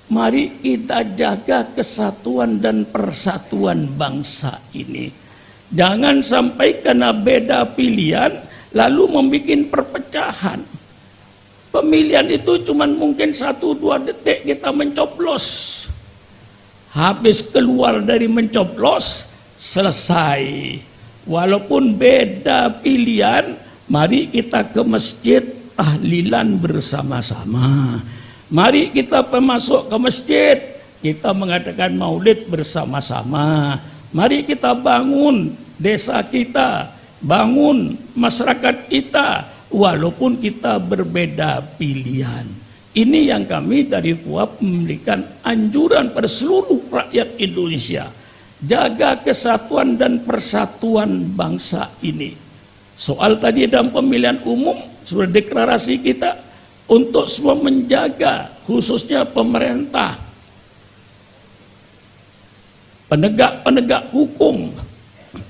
mari kita jaga kesatuan dan persatuan bangsa ini. Jangan sampai karena beda pilihan lalu membuat perpecahan. Pemilihan itu cuma mungkin 1-2 detik kita mencoblos. Habis keluar dari mencoblos, selesai. Walaupun beda pilihan, mari kita ke masjid tahlilan bersama-sama. Mari kita masuk ke masjid, kita mengadakan maulid bersama-sama. Mari kita bangun desa kita, bangun masyarakat kita, walaupun kita berbeda pilihan. Ini yang kami dari FUHAP memberikan anjuran pada seluruh rakyat Indonesia. Jaga kesatuan dan persatuan bangsa ini. Soal tadi dalam pemilihan umum, sudah deklarasi kita untuk semua menjaga, khususnya pemerintah, penegak-penegak hukum,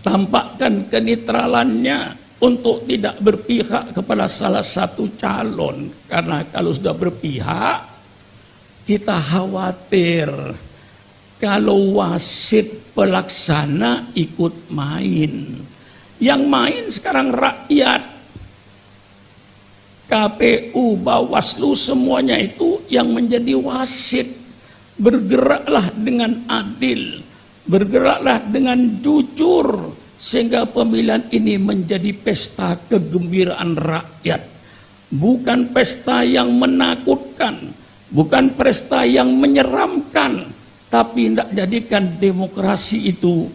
tampakkan kenetralannya, untuk tidak berpihak kepada salah satu calon. Karena kalau sudah berpihak, kita khawatir kalau wasit pelaksana ikut main. Yang main sekarang rakyat. KPU, Bawaslu, semuanya itu yang menjadi wasit. Bergeraklah dengan adil, bergeraklah dengan jujur, sehingga pemilihan ini menjadi pesta kegembiraan rakyat. Bukan pesta yang menakutkan, bukan pesta yang menyeramkan, tapi tidak jadikan demokrasi itu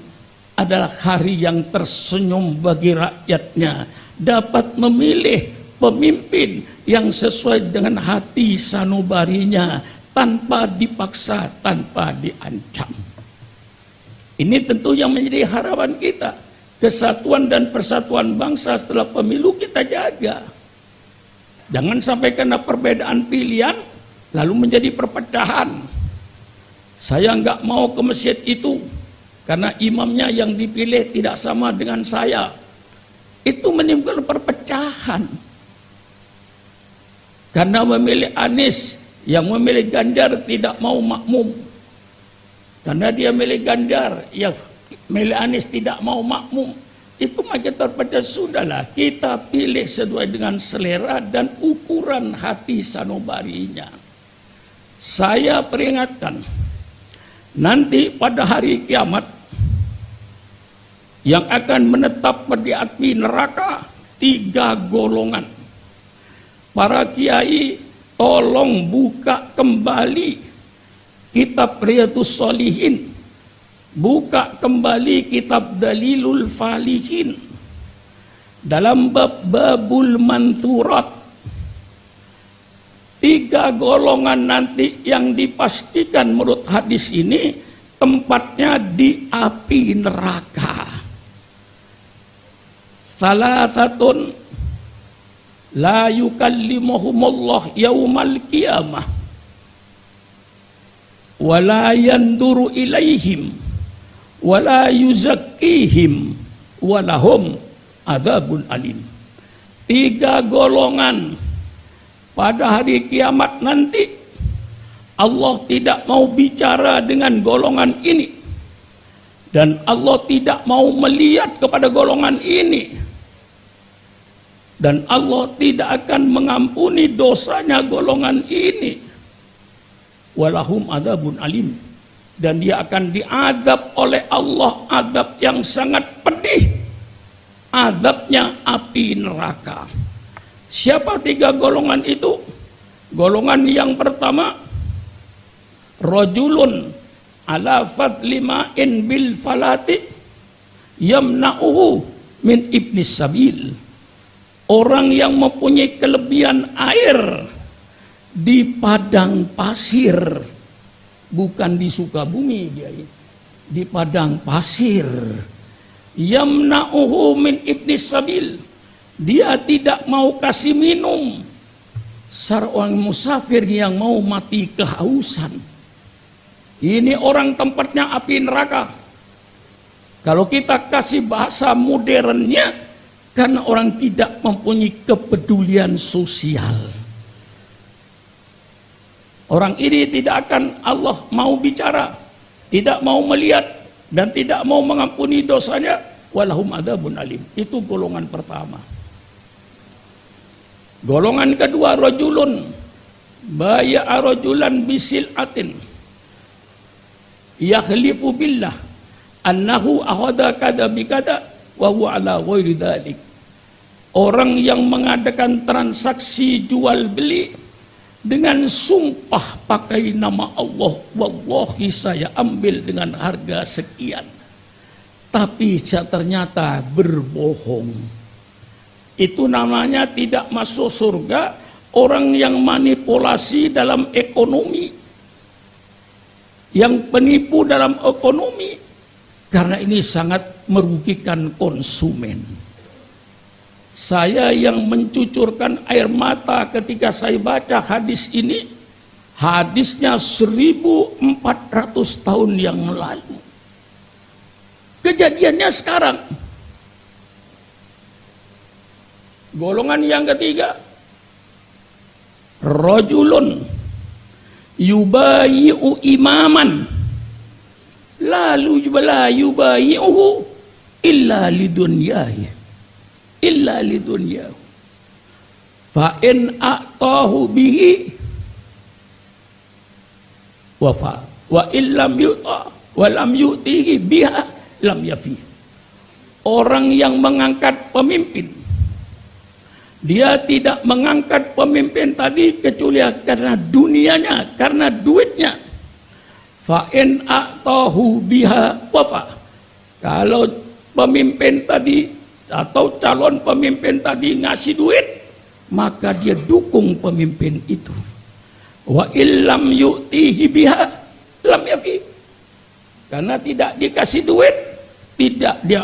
adalah hari yang tersenyum bagi rakyatnya, dapat memilih pemimpin yang sesuai dengan hati sanubarinya, tanpa dipaksa, tanpa diancam. Ini tentu yang menjadi harapan kita. Kesatuan dan persatuan bangsa setelah pemilu kita jaga. Jangan sampai karena perbedaan pilihan lalu menjadi perpecahan. Saya nggak mau ke masjid itu karena imamnya yang dipilih tidak sama dengan saya. Itu menimbulkan perpecahan. Karena memilih Anies, yang memilih Ganjar tidak mau makmum. Karena dia milih Ganjar, yang milih Anies tidak mau makmum. Itu makin terpecah. Sudahlah, kita pilih sesuai dengan selera dan ukuran hati sanubarinya. Saya peringatkan, nanti pada hari kiamat yang akan menetap di api neraka 3 golongan. Para kiai, tolong buka kembali kitab Riyadhus Shalihin, buka kembali kitab Dalilul Falihin dalam bab Babul Manthurat. 3 golongan nanti yang dipastikan menurut hadis ini tempatnya di api neraka. Salasatun la yukallimuhumullah yaumal qiyamah wa la yanduru ilaihim wa la yuzakkihim wa lahum adzabun alim. 3 golongan pada hari kiamat nanti Allah tidak mau bicara dengan golongan ini, dan Allah tidak mau melihat kepada golongan ini, dan Allah tidak akan mengampuni dosanya golongan ini. Walahum adzabun alim, dan dia akan diazab oleh Allah azab yang sangat pedih, azabnya api neraka. Siapa 3 golongan itu? Golongan yang pertama, rajulun ala fadli ma'in bil falati yamna'uhu min ibnis sabil. Orang yang mempunyai kelebihan air di padang pasir, bukan di Sukabumi dia, di padang pasir. Yamna'uhu min ibnis sabil, dia tidak mau kasih minum seorang musafir yang mau mati kehausan. Ini orang tempatnya api neraka. Kalau kita kasih bahasa modernnya, karena orang tidak mempunyai kepedulian sosial. Orang ini tidak akan Allah mau bicara, tidak mau melihat, dan tidak mau mengampuni dosanya. Walahum adzabun alim. Itu golongan pertama. Golongan kedua, rajulun baya'a rajulan bisil'atin yakhlifu billah annahu ahada kada bikada wa huwa ala ghairi dzalik. Orang yang mengadakan transaksi jual beli dengan sumpah pakai nama Allah, wallahi saya ambil dengan harga sekian, tapi ternyata berbohong. Itu namanya tidak masuk surga orang yang manipulasi dalam ekonomi, yang penipu dalam ekonomi, karena ini sangat merugikan konsumen. Saya yang mencucurkan air mata ketika saya baca hadis ini. Hadisnya 1400 tahun yang lalu. Kejadiannya sekarang. Golongan yang ketiga, rajulun yubayi'u imaman lalu la yubayi'uhu illa lidunyahi fa in a'tahu bihi wafa wa illam yu'ta wa lam yu'tihi biha lam yafi. Orang yang mengangkat pemimpin, dia tidak mengangkat pemimpin tadi kecuali karena dunianya, karena duitnya. Fa in a'tahu biha wafa. Kalau pemimpin tadi atau calon pemimpin tadi ngasih duit, maka dia dukung pemimpin itu. Wa illam yu'tihi biha lam yafi. Karena tidak dikasih duit, dia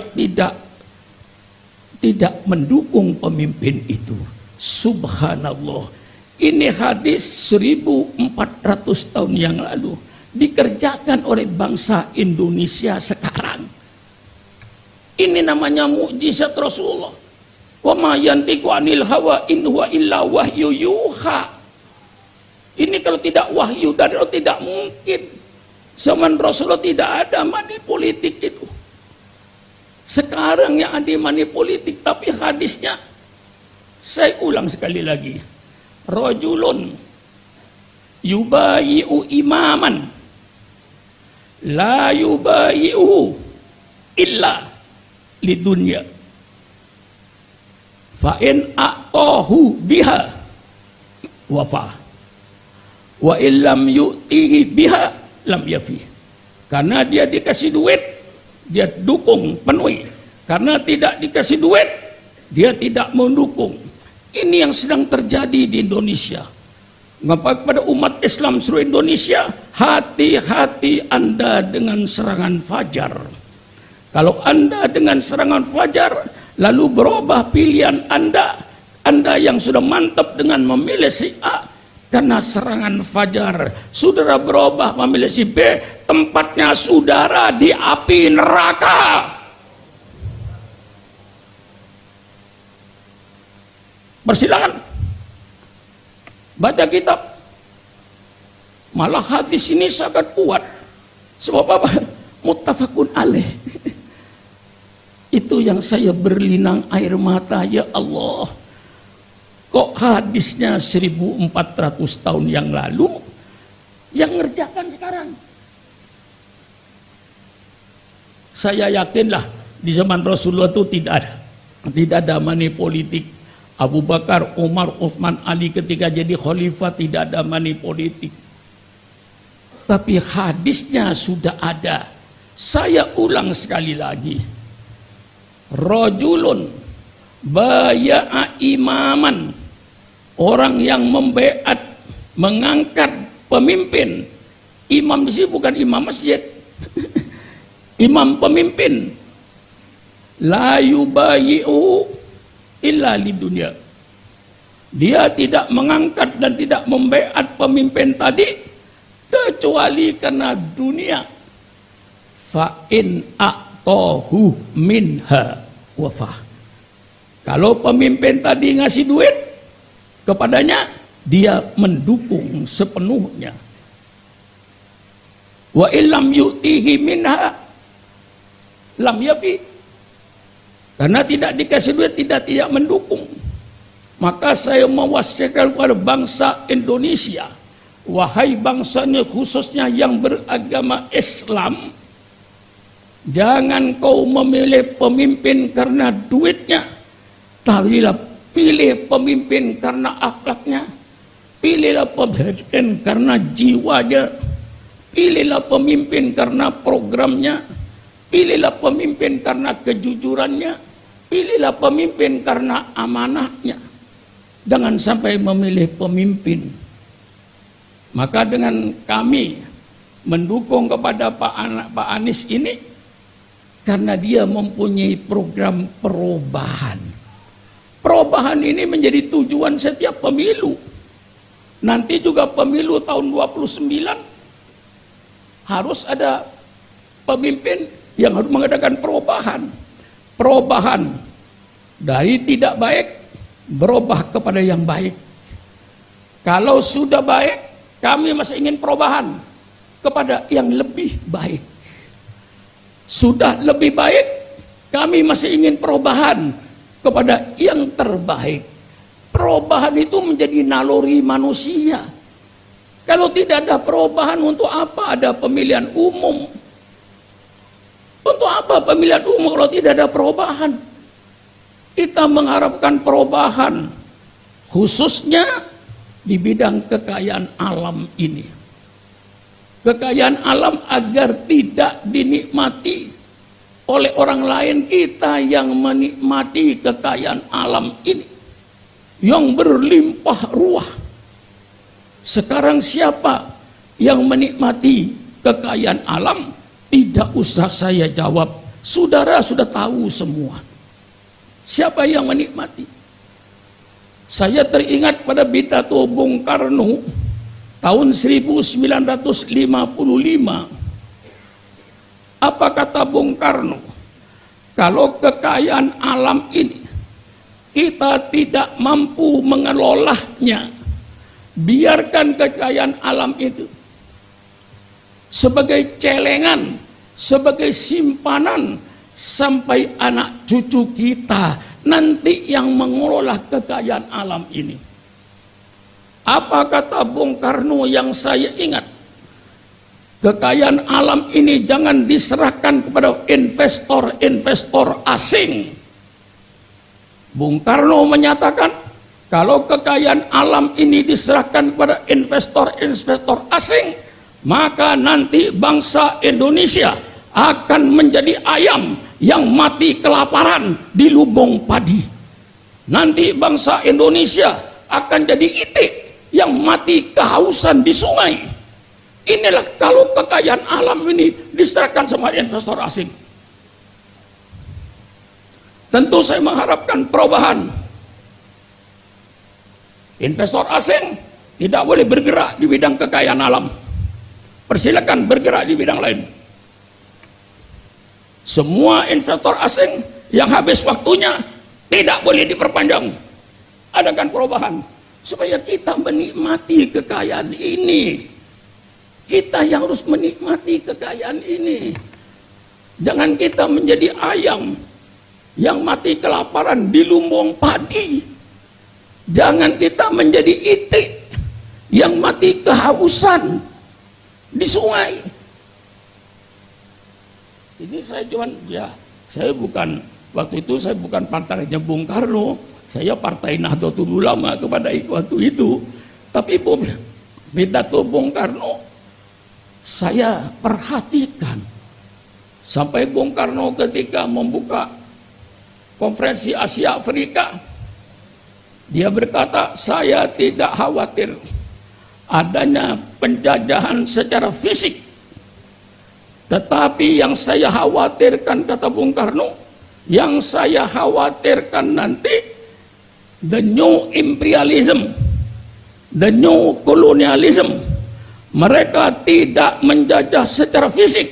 tidak mendukung pemimpin itu. Subhanallah. Ini hadis 1400 tahun yang lalu dikerjakan oleh bangsa Indonesia sekarang. Ini namanya mukjizat Rasulullah. Wa ma yantiqu anil hawa in huwa illa wahyu yuha. Ini kalau tidak wahyu dari Allah tidak mungkin. Zaman Rasulullah tidak ada money politik itu. Sekarang yang ada money politik, tapi hadisnya saya ulang sekali lagi. Rajulun yubayi'u imaman la yubayi'uhu illa lidunya fa in a'tahu biha wafa wa illam yu'tihi biha lam yafi. Karena dia dikasih duit, dia dukung penuhi. Karena tidak dikasih duit, dia tidak mendukung. Ini yang sedang terjadi di Indonesia. Maka kepada umat Islam seluruh Indonesia, hati-hati Anda dengan serangan fajar. Kalau Anda dengan serangan fajar, lalu berubah pilihan Anda yang sudah mantap dengan memilih si A, karena serangan fajar, saudara berubah memilih si B, tempatnya saudara di api neraka. Persilakan baca kitab. Malah hadis ini sangat kuat. Sebab apa? Muttafaqun alaih. Itu yang saya berlinang air mata, ya Allah. Kok hadisnya 1400 tahun yang lalu yang ngerjakan sekarang? Saya yakinlah di zaman Rasulullah itu tidak ada money politik. Abu Bakar, Umar, Utsman, Ali ketika jadi khalifah tidak ada money politik. Tapi hadisnya sudah ada. Saya ulang sekali lagi. Rajulun baya'a imaman, orang yang membeat, mengangkat pemimpin. Imam di sini bukan imam masjid. Imam pemimpin. La yubayi'u illa lidunya. Dia tidak mengangkat dan tidak membeat pemimpin tadi kecuali karena dunia. Fa in a'tahu minha wafa. Kalau pemimpin tadi ngasih duit kepadanya, dia mendukung sepenuhnya. Wa illam yu'tihi minha lam yafi. Karena tidak dikasih duit, tidak mendukung. Maka saya mewasiatkan kepada bangsa Indonesia, wahai bangsanya khususnya yang beragama Islam, jangan kau memilih pemimpin karena duitnya, tapi pilih pemimpin karena akhlaknya, pilihlah pemimpin karena jiwanya, pilihlah pemimpin karena programnya, pilihlah pemimpin karena kejujurannya, pilihlah pemimpin karena amanahnya. Jangan sampai memilih pemimpin. Maka dengan kami mendukung kepada Pak Anies ini karena dia mempunyai program perubahan. Perubahan ini menjadi tujuan setiap pemilu. Nanti juga pemilu tahun 29 harus ada pemimpin yang harus mengadakan perubahan. Perubahan dari tidak baik berubah kepada yang baik. Kalau sudah baik, kami masih ingin perubahan kepada yang lebih baik. Sudah lebih baik, kami masih ingin perubahan kepada yang terbaik. Perubahan itu menjadi naluri manusia. Kalau tidak ada perubahan, untuk apa ada pemilihan umum? Untuk apa pemilihan umum kalau tidak ada perubahan? Kita mengharapkan perubahan, khususnya di bidang kekayaan alam ini. Kekayaan alam agar tidak dinikmati oleh orang lain, kita yang menikmati kekayaan alam ini yang berlimpah ruah. Sekarang siapa yang menikmati kekayaan alam? Tidak usah saya jawab, saudara sudah tahu semua. Siapa yang menikmati? Saya teringat pada pidato Bung Karno tahun 1955. Apa kata Bung Karno? Kalau kekayaan alam ini kita tidak mampu mengelolanya, biarkan kekayaan alam itu sebagai celengan, sebagai simpanan sampai anak cucu kita nanti yang mengelola kekayaan alam ini. Apa kata Bung Karno yang saya ingat? Kekayaan alam ini jangan diserahkan kepada investor-investor asing. Bung Karno menyatakan, kalau kekayaan alam ini diserahkan kepada investor-investor asing, maka nanti bangsa Indonesia akan menjadi ayam yang mati kelaparan di lubung padi. Nanti bangsa Indonesia akan jadi itik yang mati kehausan di sungai. Inilah kalau kekayaan alam ini diserahkan sama investor asing. Tentu saya mengharapkan perubahan. Investor asing tidak boleh bergerak di bidang kekayaan alam. Persilakan bergerak di bidang lain. Semua investor asing yang habis waktunya tidak boleh diperpanjang. Adakan perubahan supaya kita menikmati kekayaan ini. Kita yang harus menikmati kekayaan ini. Jangan kita menjadi ayam yang mati kelaparan di lumbung padi. Jangan kita menjadi itik yang mati kehausan di sungai. Ini saya waktu itu saya bukan partainya Bung Karno, saya partai Nahdlatul Ulama kepada waktu itu. Tapi pidato Bung Karno saya perhatikan sampai Bung Karno ketika membuka konferensi Asia Afrika, dia berkata, saya tidak khawatir adanya penjajahan secara fisik, tetapi yang saya khawatirkan, kata Bung Karno, yang saya khawatirkan nanti the new imperialism, the new colonialism. Mereka tidak menjajah secara fisik,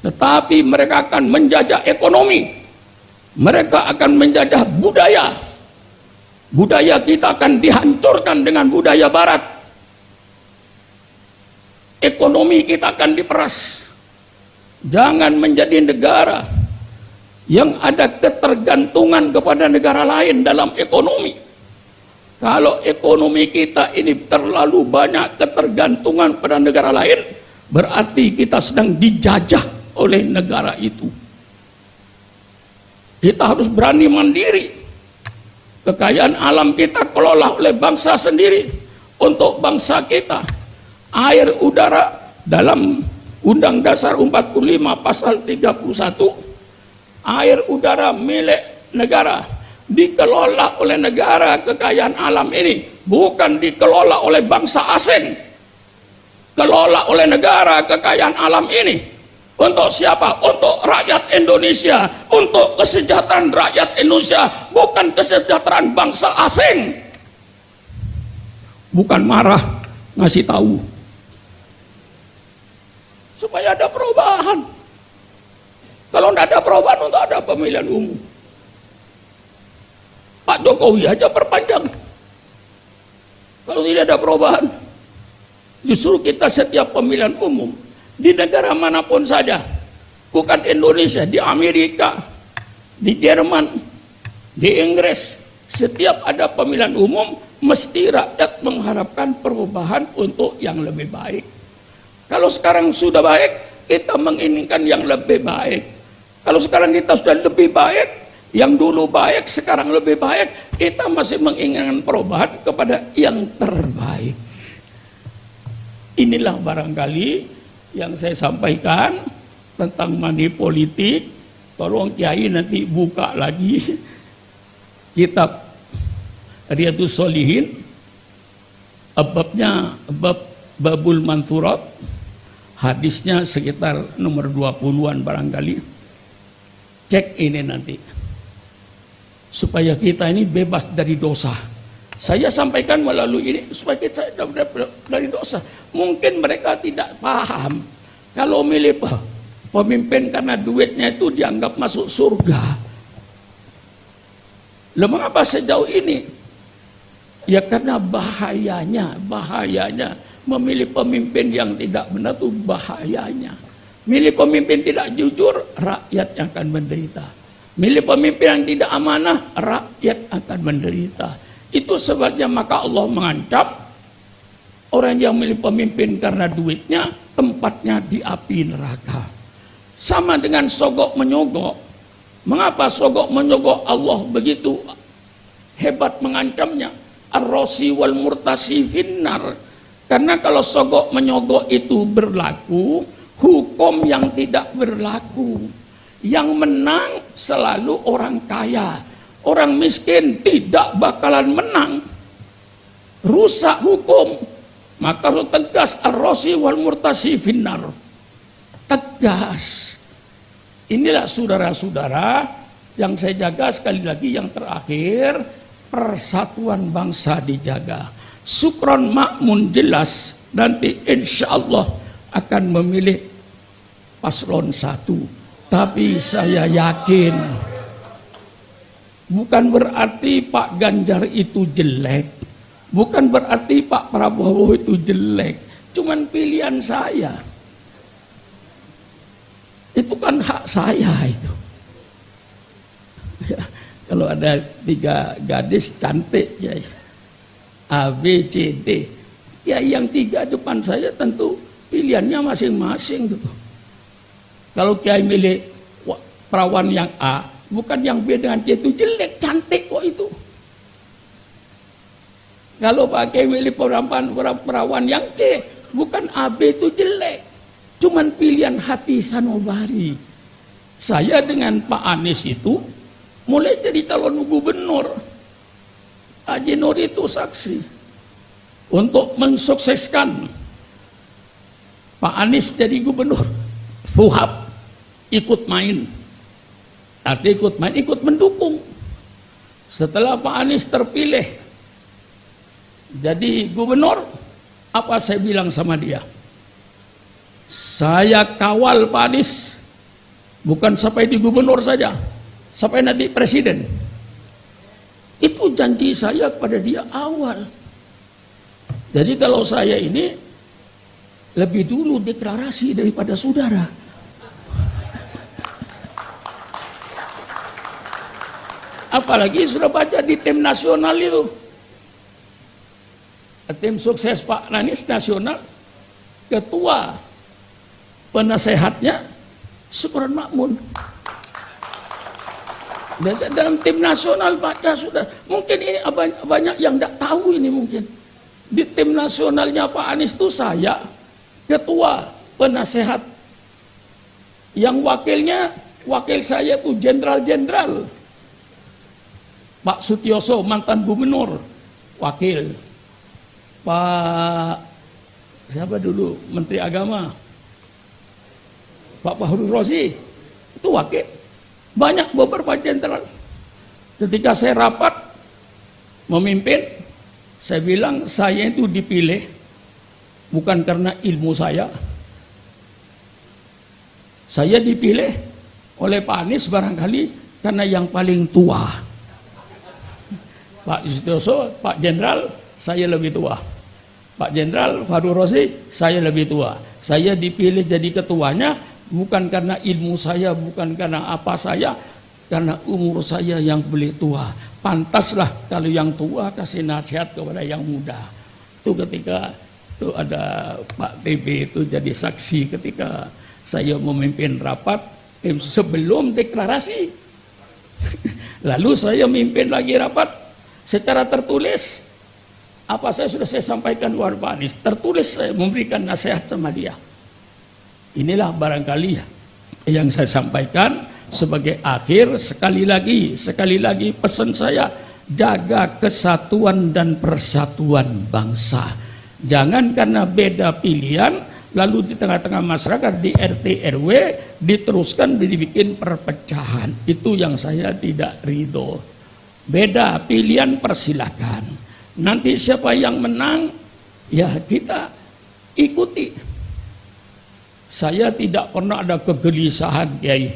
tetapi mereka akan menjajah ekonomi. Mereka akan menjajah budaya. Budaya kita akan dihancurkan dengan budaya barat. Ekonomi kita akan diperas. Jangan menjadi negara yang ada ketergantungan kepada negara lain dalam ekonomi. Kalau ekonomi kita ini terlalu banyak ketergantungan pada negara lain, berarti kita sedang dijajah oleh negara itu. Kita harus berani mandiri. Kekayaan alam kita kelola oleh bangsa sendiri untuk bangsa kita. Air, udara, dalam Undang Dasar 45 pasal 31, air udara milik negara, dikelola oleh negara. Kekayaan alam ini bukan dikelola oleh bangsa asing, kelola oleh negara. Kekayaan alam ini untuk siapa? Untuk rakyat Indonesia, untuk kesejahteraan rakyat Indonesia, bukan kesejahteraan bangsa asing. Bukan marah, ngasih tahu supaya ada perubahan. Kalau tidak ada perubahan, untuk ada pemilihan umum. Pak Pak Jokowi aja perpanjang. Kalau tidak ada perubahan, justru kita setiap pemilihan umum di negara manapun saja, bukan Indonesia, di Amerika, di Jerman, di Inggris, setiap ada pemilihan umum mesti rakyat mengharapkan perubahan untuk yang lebih baik. Kalau sekarang sudah baik, kita menginginkan yang lebih baik. Kalau sekarang kita sudah lebih baik, yang dulu baik, sekarang lebih baik, kita masih menginginkan perubahan kepada yang terbaik. Inilah barangkali yang saya sampaikan tentang money politik. Tolong Kiai nanti buka lagi kitab Riyadhus Shalihin, babul Manthurat, hadisnya sekitar nomor 20-an barangkali. Cek ini nanti, supaya kita ini bebas dari dosa. Saya sampaikan melalui ini supaya kita bebas dari dosa. Mungkin mereka tidak paham kalau milih pemimpin karena duitnya itu dianggap masuk surga. Lalu mengapa sejauh ini? Ya karena bahayanya memilih pemimpin yang tidak benar itu bahayanya. Milih pemimpin tidak jujur, rakyat yang akan menderita. Milih pemimpin yang tidak amanah, rakyat akan menderita. Itu sebabnya maka Allah mengancam orang yang milih pemimpin karena duitnya, tempatnya di api neraka. Sama dengan sogok menyogok. Mengapa sogok menyogok Allah begitu hebat mengancamnya? Ar-rasi wal murtasi finnar. Karena kalau sogok menyogok itu berlaku, hukum yang tidak berlaku. Yang menang selalu orang kaya. Orang miskin tidak bakalan menang. Rusak hukum. Maka harus tegas, ar-rasi wal murtasi finnar. Tegas. Inilah saudara-saudara yang saya jaga sekali lagi yang terakhir, persatuan bangsa dijaga. Sukron makmun jelas nanti insya Allah akan memilih paslon 1. Tapi saya yakin bukan berarti Pak Ganjar itu jelek, bukan berarti Pak Prabowo itu jelek, cuman pilihan saya. Itu kan hak saya itu. Ya, kalau ada 3 gadis cantik ya, A, B, C, D, ya yang 3 depan saya tentu pilihannya masing-masing gitu. Kalau Kiai milih perawan yang A, bukan yang B dengan C itu jelek, cantik kok itu. Kalau Pak Kiai milih perawan yang C, bukan A, B itu jelek. Cuman pilihan hati sanubari. Saya dengan Pak Anies itu mulai jadi calon gubernur. Haji Nur itu saksi untuk mensukseskan Pak Anies jadi gubernur. Fuhab ikut main. Artinya ikut main, ikut mendukung. Setelah Pak Anies terpilih jadi gubernur, apa saya bilang sama dia? Saya kawal Pak Anies, bukan sampai di gubernur saja, sampai nanti presiden. Itu janji saya pada dia awal. Jadi kalau saya ini lebih dulu deklarasi daripada saudara. Apalagi sudah baca di tim nasional itu. Tim sukses Pak Anies nasional, ketua penasehatnya Sukron Makmun. Biasa dalam tim nasional baca sudah. Mungkin ini banyak yang tidak tahu ini mungkin. Di tim nasionalnya Pak Anies itu saya ketua penasehat. Yang wakil saya itu jenderal-jenderal. Pak Sutioso mantan gubernur, wakil. Pak siapa dulu Menteri Agama? Pak Fahru Rozi itu wakil. Banyak beberapa jenderal. Ketika saya rapat memimpin, saya bilang saya itu dipilih bukan karena ilmu saya. Saya dipilih oleh Pak Anies barangkali karena yang paling tua. Pak Yusutioso, Pak Jenderal, saya lebih tua. Pak Jenderal Faruk Rozi, saya lebih tua. Saya dipilih jadi ketuanya bukan karena ilmu saya, bukan karena apa saya, karena umur saya yang lebih tua. Pantaslah kalau yang tua kasih nasihat kepada yang muda. Itu ketika itu ada Pak TB itu jadi saksi ketika saya memimpin rapat sebelum deklarasi. Lalu saya mimpin lagi rapat secara tertulis. Apa saya sudah saya sampaikan kepada Pak Anies, tertulis saya memberikan nasihat sama dia. Inilah barangkali yang saya sampaikan sebagai akhir. Sekali lagi pesan saya, jaga kesatuan dan persatuan bangsa. Jangan karena beda pilihan lalu di tengah-tengah masyarakat, di RT RW diteruskan dibikin perpecahan. Itu yang saya tidak ridho. Beda pilihan persilakan. Nanti siapa yang menang ya kita ikuti. Saya tidak pernah ada kegelisahan, Kiai,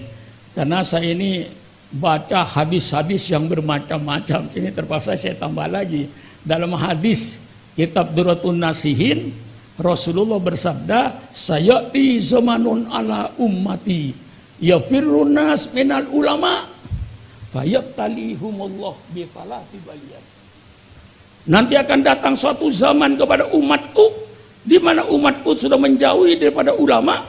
karena saya ini baca hadis-hadis yang bermacam-macam. Ini terpaksa saya tambah lagi. Dalam hadis kitab Duratun Nasihin, Rasulullah bersabda, sayati zamanun ala ummati yafirrun nas minal ulama fayabtalihumullah bifalati baliyan. Nanti akan datang suatu zaman kepada umatku di mana umatku sudah menjauhi daripada ulama,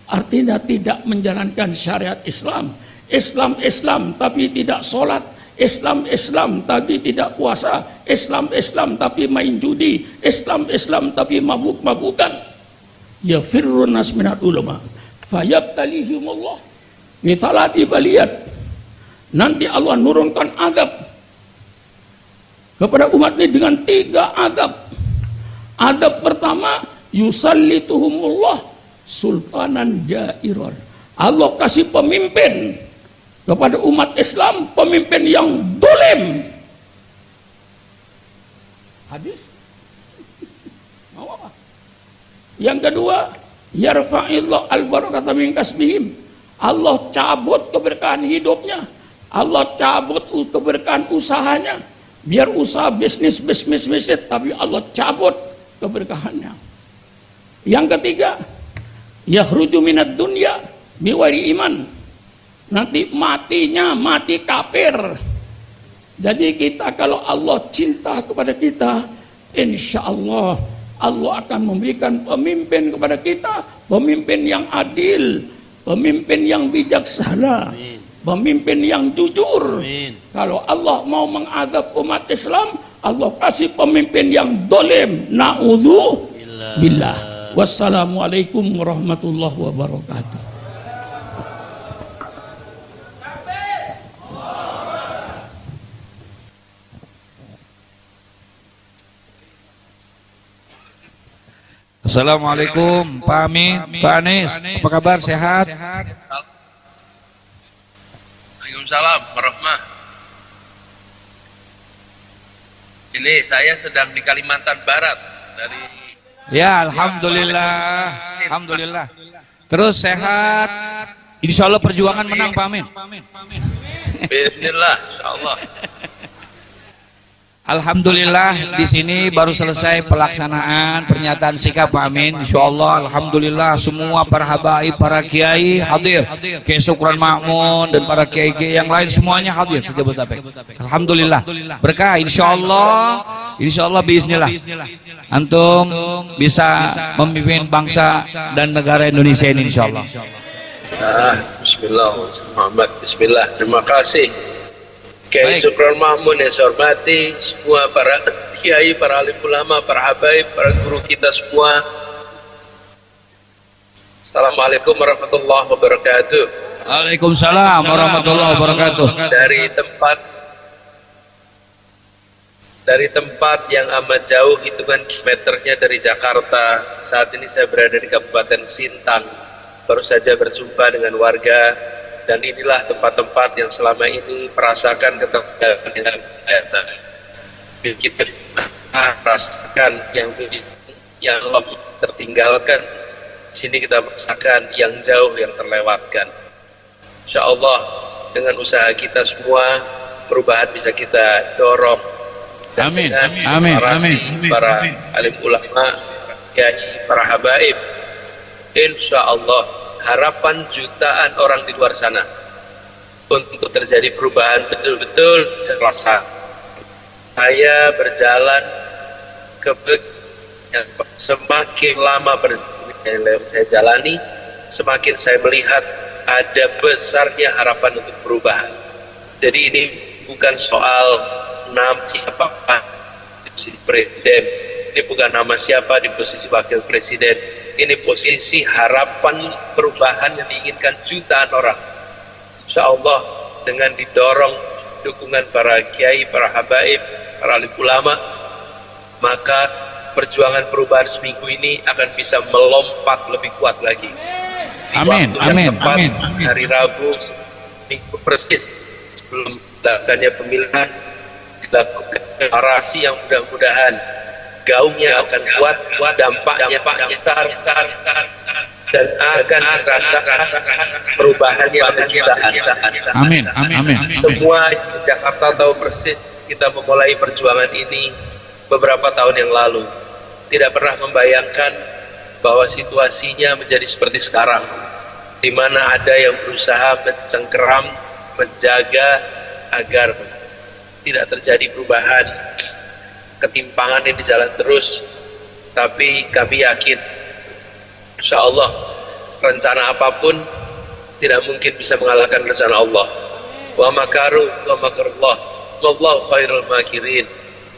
artinya tidak menjalankan syariat Islam. Islam tapi tidak sholat, Islam tapi tidak puasa, Islam tapi main judi, Islam tapi mabuk-mabukan. Ya firrun nas minal ulama fayabtalihumullah bifalati baliyan. Nanti Allah nurunkan azab kepada umat ini dengan 3 azab. Adab pertama, yusallituhumullah sultanan jairon. Allah kasih pemimpin kepada umat Islam, pemimpin yang dolim. Hadis? Mau apa? Yang kedua, yarfa'illah al-barakata min kasbihim. Allah cabut keberkahan hidupnya. Allah cabut keberkahan usahanya. Biar usaha bisnis, tapi Allah cabut keberkahannya. Yang ketiga, yakhruju minad dunya biwari iman. Nanti matinya mati kafir. Jadi kita kalau Allah cinta kepada kita, insya Allah Allah akan memberikan pemimpin kepada kita, pemimpin yang adil, pemimpin yang bijaksana, pemimpin yang jujur. Kalau Allah mau mengadab umat Islam, Allah kasih pemimpin yang dolim. Na'udzu billah. Wassalamualaikum warahmatullahi wabarakatuh. Assalamualaikum Pak Amin, Pak Anies, apa kabar, sehat? Waalaikumsalam warahmah. Ini saya sedang di Kalimantan Barat dari. Ya, alhamdulillah, alhamdulillah. Terus sehat. Insya Allah perjuangan menang, Pak Amin. Bismillah, insyaallah. Alhamdulillah di sini baru selesai pelaksanaan pernyataan sikap Pak Amin. Insyaallah alhamdulillah semua para habaib, para kiai hadir. Kiai Syukran Ma'mun dan para kiai-kiai yang lain semuanya hadir sejak Jabodetabek. Alhamdulillah. Berkah insyaallah. Insyaallah bismillah. Antum bisa memimpin bangsa dan negara Indonesia ini insyaallah. Bismillah, Muhammad. Bismillah. Terima kasih. Kiai Syukran Ma'mun yang saya hormati, semua para kiai, para alim ulama, para habaib, para guru kita semua. Assalamualaikum warahmatullahi wabarakatuh. Waalaikumsalam warahmatullahi wabarakatuh. Dari tempat yang amat jauh, hitungan kilometernya dari Jakarta, saat ini saya berada di Kabupaten Sintang. Baru saja berjumpa dengan warga. Dan inilah tempat-tempat yang selama ini merasakan ketertinggalan kita merasakan yang tertinggalkan. Di sini kita merasakan yang jauh yang terlewatkan. Insya Allah dengan usaha kita semua perubahan bisa kita dorong dan Amin, dengan amin, deklarasi amin, para alim ulama, kiai, para habaib, insya Allah harapan jutaan orang di luar sana untuk terjadi perubahan betul-betul terlaksana. Saya berjalan ke yang semakin lama saya jalani, semakin saya melihat ada besarnya harapan untuk perubahan. Jadi ini bukan soal nama siapa di posisi presiden, ini bukan nama siapa di posisi wakil presiden, ini posisi harapan perubahan yang diinginkan jutaan orang. Insya Allah dengan didorong dukungan para kiai, para habaib, para alim ulama, maka perjuangan perubahan seminggu ini akan bisa melompat lebih kuat lagi. Di Amin, waktu yang amin, tepat, amin. hari Rabu minggu persis sebelum dilakukannya pemilihan, dilakukan deklarasi yang mudah-mudahan gaungnya akan kuat, dampaknya besar, dan akan terasa perubahan yang jutaan. Amin, amin, amin. Semua di Jakarta tahu persis kita memulai perjuangan ini beberapa tahun yang lalu. Tidak pernah membayangkan bahwa situasinya menjadi seperti sekarang, di mana ada yang berusaha mencengkeram, menjaga agar tidak terjadi perubahan, ketimpangan yang di jalan terus. Tapi kami yakin, insya Allah rencana apapun tidak mungkin bisa mengalahkan rencana Allah. Wa makaru wa makarullah wallahu khairul makirin.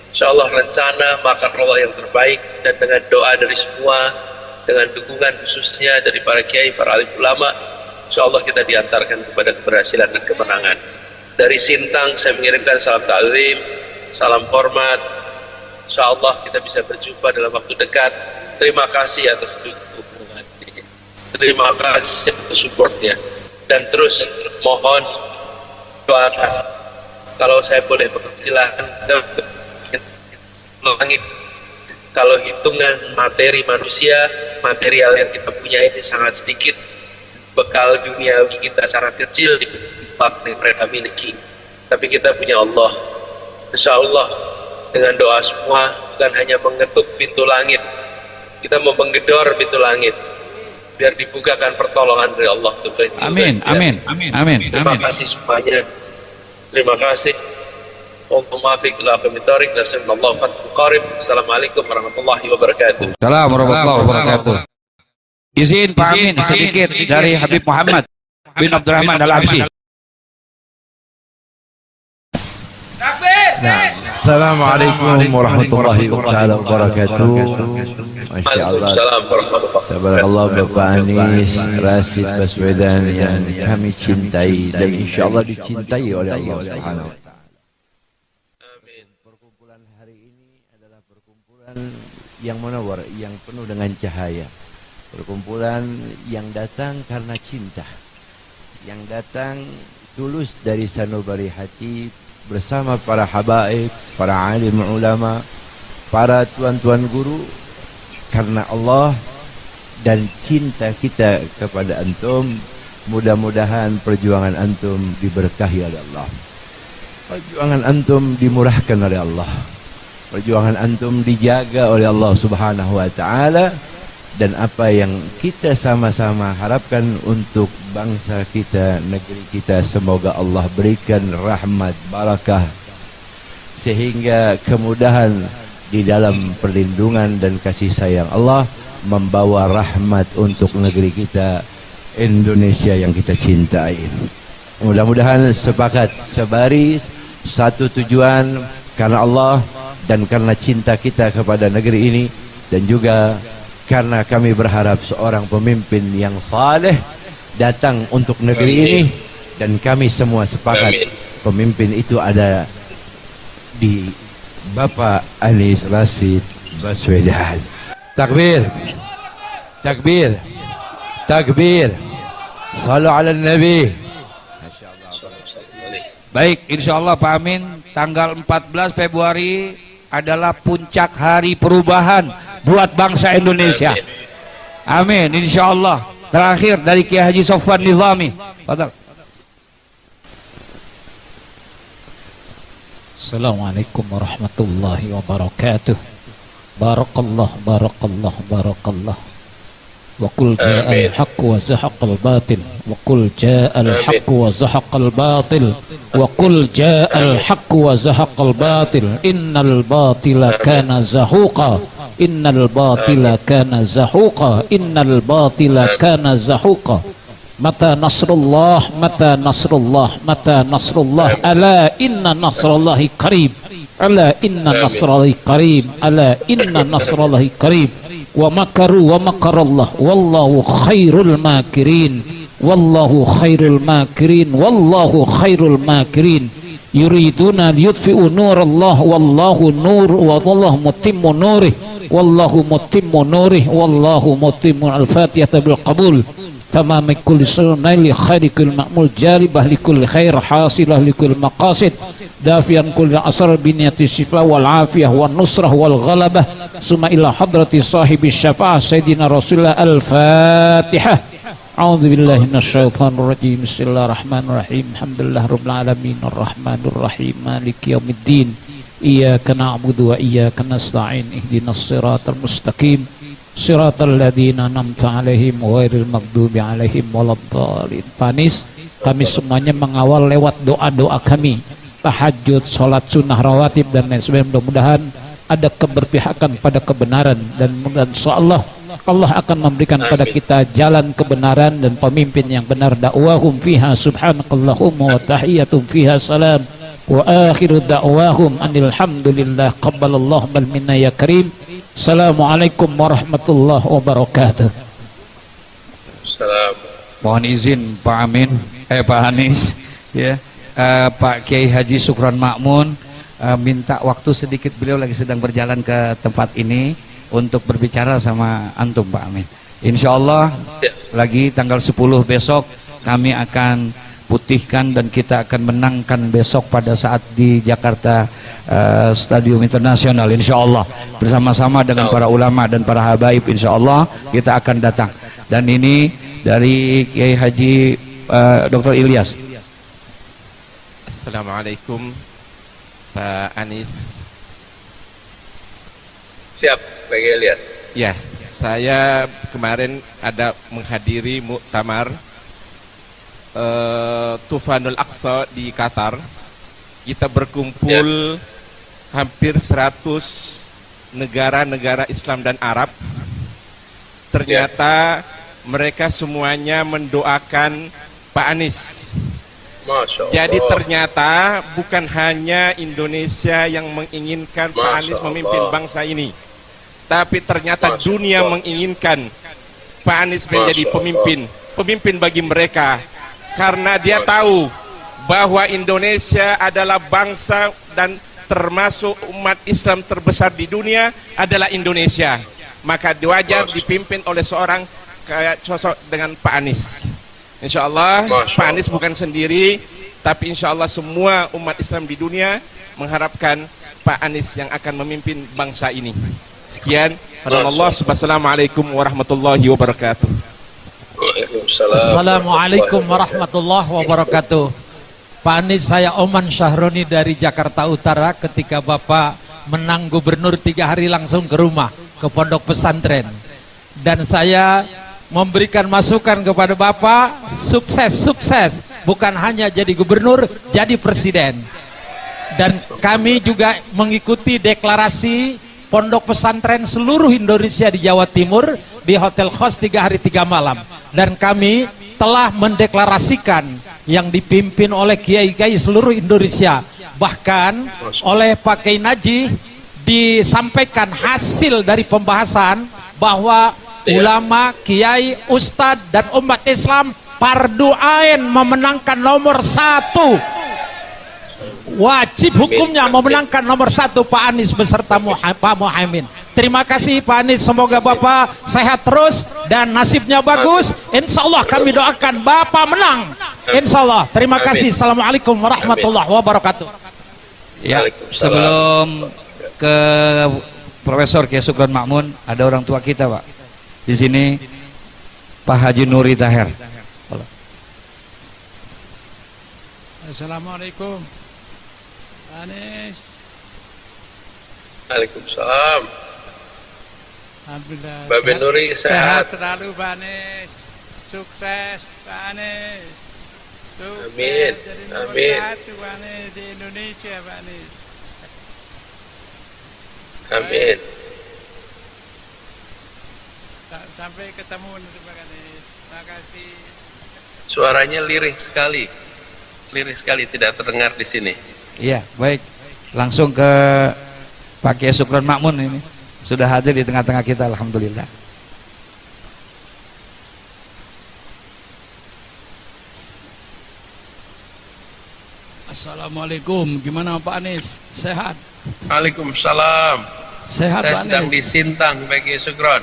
Insya Allah rencana makar Allah yang terbaik, dan dengan doa dari semua, dengan dukungan khususnya dari para kiai, para alim ulama, insya Allah kita diantarkan kepada keberhasilan dan kemenangan. Dari Sintang saya mengirimkan salam ta'zim, salam hormat. Insya Allah kita bisa berjumpa dalam waktu dekat. Terima kasih atas dukungan, terima kasih atas supportnya, dan terus mohon doakan. Kalau saya boleh persilahkan, langit. Kalau hitungan materi manusia, material yang kita punya ini sangat sedikit. Bekal duniawi kita sangat kecil di tempat yang mereka miliki. Tapi kita punya Allah. Insya Allah dengan doa semua, bukan hanya mengetuk pintu langit, kita mau menggedor pintu langit biar dibukakan pertolongan dari Allah. Amin, amin, amin, amin. Terima kasih semuanya. Terima kasih. Assalamualaikum warahmatullahi wabarakatuh. Assalamualaikum warahmatullahi wabarakatuh. Izin Pak Amin sedikit dari Habib Muhammad bin Abdurrahman Al-Absi. Assalamualaikum warahmatullahi wabarakatuh. Masya Allah. Waalaikumsalam warahmatullahi Tabarakallah Bapak Anies Rashid Baswedan yang kami cintai dan insya Allah dicintai oleh Allah Subhanahu wa Ta'ala. Perkumpulan hari ini adalah perkumpulan yang munawwar, yang penuh dengan cahaya. Perkumpulan yang datang karena cinta, yang datang tulus dari sanubari hati bersama para habaib, para alim ulama, para tuan-tuan guru, karena Allah dan cinta kita kepada antum. Mudah-mudahan perjuangan antum diberkahi oleh Allah, perjuangan antum dimurahkan oleh Allah, perjuangan antum dijaga oleh Allah Subhanahu wa Ta'ala. Dan apa yang kita sama-sama harapkan untuk bangsa kita, negeri kita, semoga Allah berikan rahmat, barakah, sehingga kemudahan di dalam perlindungan dan kasih sayang Allah membawa rahmat untuk negeri kita Indonesia yang kita cintai. Mudah-mudahan sepakat, sebaris, satu tujuan karena Allah dan karena cinta kita kepada negeri ini, dan juga karena kami berharap seorang pemimpin yang saleh datang untuk negeri ini, dan kami semua sepakat pemimpin itu ada di Bapak Anies Rashid Baswedan. Takbir, takbir, takbir. Salu ala Nabi. Baik, insya Allah Pak Amin, tanggal 14 Februari adalah puncak hari perubahan buat bangsa Indonesia. Amin, insya Allah. Terakhir dari Kiai Haji Sofwan Nizami. Assalamualaikum warahmatullahi wabarakatuh. Barakallah, barakallah, barakallah. Wa qul ja'al haqq wa zahaqal batil. Wa qul ja'al haqq wa zahaqal batil. Wa qul ja'al haqq wa zahaqal batil. Innal batila kana zahuqa. Innal batila kana zahuqa. Innal batila kana zahuqa. Mata nasrullah, mata nasrullah, mata nasrullah. Ala inna nasrullahi qarib. Ala inna nasrullahi qarib. Ala inna nasrullahi qarib. Wa makaru wa makarallah. Wallahu khairul makirin. Wallahu khairul makirin. Wallahu khairul makirin. Yuriduna liyutfi'u nurallah. Wallahu nur. Wallahu mutimmu nurih. Wallahu mutimmu nurih. Wallahu mutimmu al-fatihah bil qabul. Tamam kulli sunnah li khairikul ma'mul jalibah li kulli khair hasilah li kulli maqasid dafian kulli asar biniyati shifa wal afiyah wan nusrah wal ghalabah summa ila hadrati sahibi syafa'ah sayyidina rasulullah al-fatihah. A'udzu billahi minasyaitonir rajim. Bismillahirrahmanirrahim. Alhamdulillah rabbil alamin arrahmanir rahim maliki yaumiddin. Iyyaka na'budu wa iyyaka nasta'in ihdinas siratal mustaqim. Siratal ladzina an'amta 'alaihim ghairil maghdubi 'alaihim waladdallin. Panis, kami semuanya mengawal lewat doa-doa kami, tahajud, salat sunnah rawatib dan lain sebagainya. Mudah-mudahan ada keberpihakan pada kebenaran dan insyaallah Allah akan memberikan pada kita jalan kebenaran dan pemimpin yang benar. Da'wahum fiha subhanakallahumma wa tahiyatum fiha salam wa akhiru da'wahum anil hamdulillah qabbalallahu bal minna ya karim. Assalamualaikum warahmatullahi wabarakatuh. Salam. Mohon izin Pak Amin, Pak Anies, ya, Pak Kiai Haji Sukron Makmun, minta waktu sedikit, beliau lagi sedang berjalan ke tempat ini untuk berbicara sama antum Pak Amin. Insya Allah lagi tanggal 10 besok kami akan putihkan dan kita akan menangkan besok pada saat di Jakarta Stadium Internasional, insya Allah bersama-sama dengan para ulama dan para habaib. Insya Allah kita akan datang. Dan ini dari Kiai Haji Dr. Ilyas. Assalamualaikum Pak Anies. Siap, Pak Ilyas. Ya, saya kemarin ada menghadiri muktamar Tufanul Aqsa di Qatar. Kita berkumpul hampir 100 negara-negara Islam dan Arab. Ternyata mereka semuanya mendoakan Pak Anies. Masya Allah. Jadi ternyata bukan hanya Indonesia yang menginginkan Pak Anies memimpin bangsa ini, tapi ternyata dunia menginginkan Pak Anies menjadi pemimpin bagi mereka. Karena dia tahu bahwa Indonesia adalah bangsa dan termasuk umat Islam terbesar di dunia adalah Indonesia. Maka wajar dipimpin oleh seorang kayak sosok dengan Pak Anies. Insya Allah Pak Anies bukan sendiri, tapi insya Allah semua umat Islam di dunia mengharapkan Pak Anies yang akan memimpin bangsa ini. Sekian, Allah. Wassalamualaikum warahmatullahi wabarakatuh. Assalamualaikum warahmatullahi wabarakatuh. Pak Anies, saya Oman Syahroni dari Jakarta Utara. Ketika Bapak menang gubernur 3 hari langsung ke rumah, ke pondok pesantren. Dan saya memberikan masukan kepada Bapak, sukses. Bukan hanya jadi gubernur, jadi presiden. Dan kami juga mengikuti deklarasi pondok pesantren seluruh Indonesia di Jawa Timur di Hotel Khos 3 hari 3 malam. Dan kami telah mendeklarasikan yang dipimpin oleh kiai-kiai seluruh Indonesia. Bahkan oleh Pak Kiai Najih disampaikan hasil dari pembahasan bahwa ulama, kiai, ustadz dan umat Islam fardu ain memenangkan nomor 1. Wajib hukumnya memenangkan nomor 1 Pak Anies beserta Pak Muhaimin. Terima kasih Pak Anies, semoga Bapak sehat terus dan nasibnya bagus. Insya Allah kami doakan Bapak menang, insya Allah. Terima kasih. Assalamualaikum warahmatullahi wabarakatuh. Ya, sebelum ke Profesor Kiai Sukron Makmun, ada orang tua kita Pak di sini, Pak Haji Nuri Taher. Assalamualaikum. Anies. Waalaikumsalam. Alhamdulillah. Babe Nuri sehat. Selalu Pak Anies. Sukses Pak Anies. Sukses Amin. jadi nomor Amin. satu Pak Anies di Indonesia Pak Anies. Amin. Sampai ketemu nanti Pak Anies. Terima kasih. Suaranya lirih sekali. Lirih sekali, tidak terdengar di sini. Iya, baik. Langsung ke Pak Kiai Sukron Makmun ini. Sudah hadir di tengah-tengah kita, alhamdulillah. Assalamualaikum. Gimana Pak Anies? Sehat? Waalaikumsalam. Sehat Saya Pak sedang di Anies? Sintang, Pak Kiai Sukron.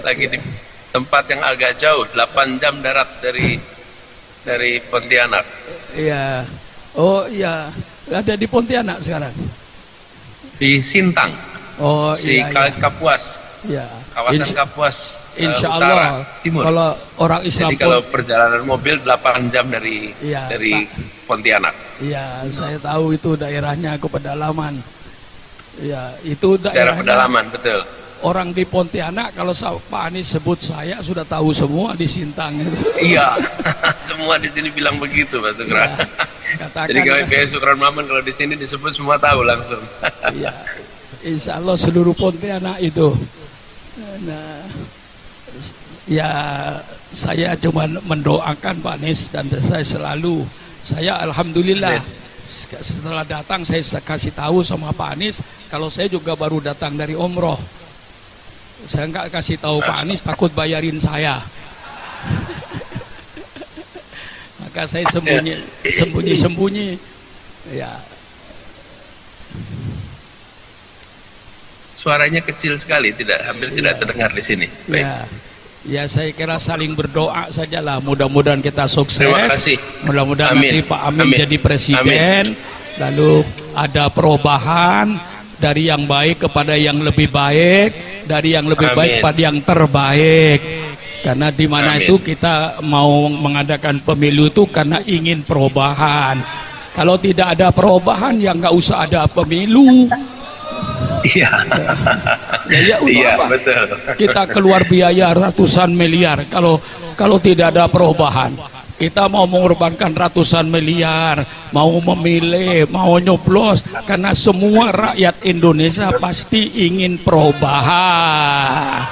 Lagi di tempat yang agak jauh, 8 jam darat dari Pontianak. Iya. Oh iya. Ada di Pontianak sekarang? Di Sintang, Oh di iya. Iya. Kapuas, Iya. kawasan Kapuas Insya utara, Allah timur. kalau orang Islam Jadi kalau perjalanan mobil 8 jam dari Iya, Pontianak. iya, saya tahu itu daerahnya ke pedalaman. Iya, itu Daerah daerahnya pedalaman, betul. orang di Pontianak. Kalau Pak Anies sebut saya sudah tahu semua di Sintang itu. Iya, semua di sini bilang begitu, Pak Sukron. Katakan, Jadi kalau Kiai Sukron Mamun kalau di sini disebut semua tahu langsung. iya, Insya Allah seluruh Pontianak itu. Nah, ya saya cuma mendoakan Pak Anies dan saya alhamdulillah setelah datang saya kasih tahu sama Pak Anies kalau saya juga baru datang dari umroh. Saya nggak kasih tahu Pak Anies takut bayarin saya. Maka saya sembunyi. Ya. Suaranya kecil sekali, hampir tidak terdengar di sini. Baik. Ya, saya kira saling berdoa sajalah. Mudah-mudahan kita sukses. Terima kasih. Mudah-mudahan Amin. nanti Pak Amin Amin. jadi presiden. Lalu ada perubahan dari yang baik kepada yang lebih baik, dari yang lebih Amin. baik kepada yang terbaik. Karena di mana Amin. itu kita mau mengadakan pemilu itu karena ingin perubahan. Kalau tidak ada perubahan ya nggak usah ada pemilu. Iya. Ya untuk Iya, apa? betul. Kita keluar biaya ratusan miliar kalau tidak ada perubahan. Kita mau mengorbankan ratusan miliar, mau memilih, mau nyoblos, karena semua rakyat Indonesia pasti ingin perubahan.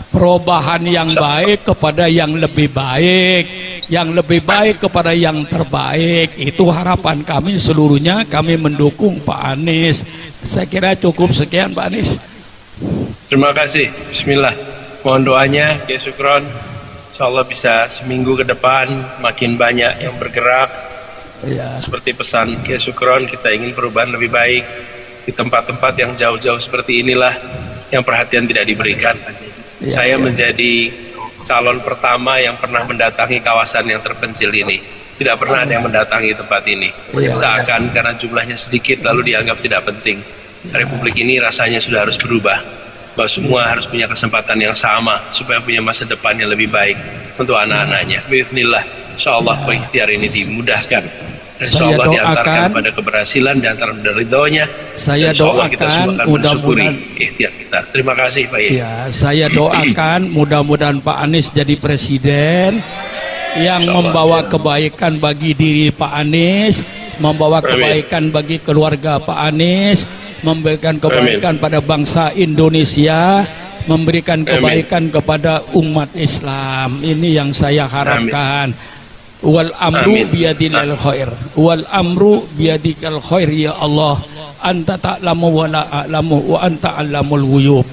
Perubahan yang baik kepada yang lebih baik, yang lebih baik kepada yang terbaik. Itu harapan kami seluruhnya. Kami mendukung Pak Anies. Saya kira cukup sekian Pak Anies. Terima kasih. Bismillah. Mohon doanya, Kiai Sukron. Insyaallah bisa seminggu ke depan makin banyak yang bergerak. Ya. Seperti pesan Kiai Sukron, kita ingin perubahan lebih baik di tempat-tempat yang jauh-jauh seperti inilah yang perhatian tidak diberikan. Ya, Saya ya. menjadi calon pertama yang pernah mendatangi kawasan yang terpencil ini. Tidak pernah ada yang mendatangi tempat ini. Ya. Seakan karena jumlahnya sedikit lalu dianggap tidak penting. Republik ini rasanya sudah harus berubah. Bahwa semua harus punya kesempatan yang sama supaya punya masa depan yang lebih baik untuk anak-anaknya. Bismillah. Insyaallah ikhtiar ini dimudahkan. Dan Saya insyaallah diantarkan doakan, pada keberhasilan, diantarkan pada ridhonya. saya Dan insyaallah kita doakan semua akan mensyukuri mudah-mudahan ikhtiar kita. Terima kasih Pak Yai. ya, saya doakan mudah-mudahan Pak Anies jadi presiden yang membawa kebaikan bagi diri Pak Anies, membawa kebaikan bagi keluarga Pak Anies, memberikan kebaikan pada bangsa Indonesia, memberikan kebaikan kepada umat Islam. Ini yang saya harapkan. Wal amru biyadikal khair. Wal amru biyadikal khair ya Allah. Anta ta'lamu wa la a'lamu wa anta 'allamul ghuyub.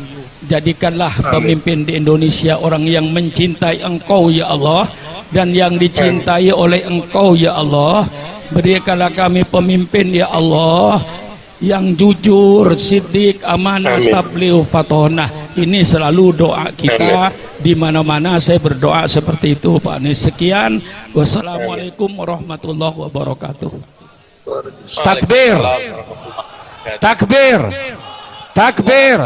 Jadikanlah pemimpin di Indonesia orang yang mencintai Engkau ya Allah dan yang dicintai oleh Engkau ya Allah. Berikanlah kami pemimpin ya Allah yang jujur, siddiq, amanah, tabligh, fatonah. Ini selalu doa kita di mana-mana. Saya berdoa seperti itu Pak Anies. Sekian. Wassalamualaikum warahmatullahi wabarakatuh. Takbir. Takbir. Takbir.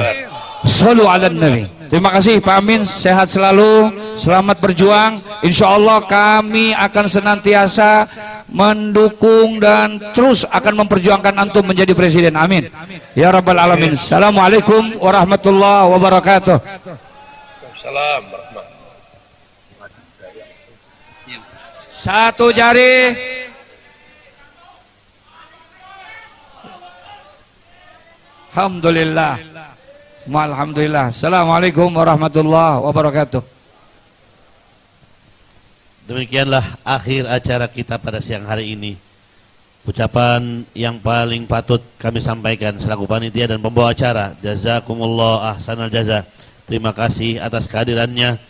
Shallu ala Nabi. Terima kasih Pak Amin, sehat selalu, selamat berjuang. Insya Allah kami akan senantiasa mendukung dan terus akan memperjuangkan antum menjadi presiden. Amin ya rabbal alamin. Assalamualaikum warahmatullahi wabarakatuh. Waalaikumsalam warahmatullahi. Satu jari. Alhamdulillah. Semua alhamdulillah. Assalamualaikum warahmatullahi wabarakatuh. Demikianlah akhir acara kita pada siang hari ini. Ucapan yang paling patut kami sampaikan selaku panitia dan pembawa acara, jazakumullah ahsanal jaza. Terima kasih atas kehadirannya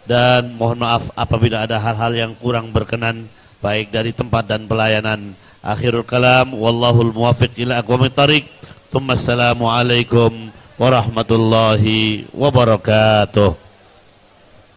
dan mohon maaf apabila ada hal-hal yang kurang berkenan baik dari tempat dan pelayanan. Akhirul kalam wallahul muwaffiq ila aqwamit thariq. Assalamualaikum warahmatullahi wabarakatuh.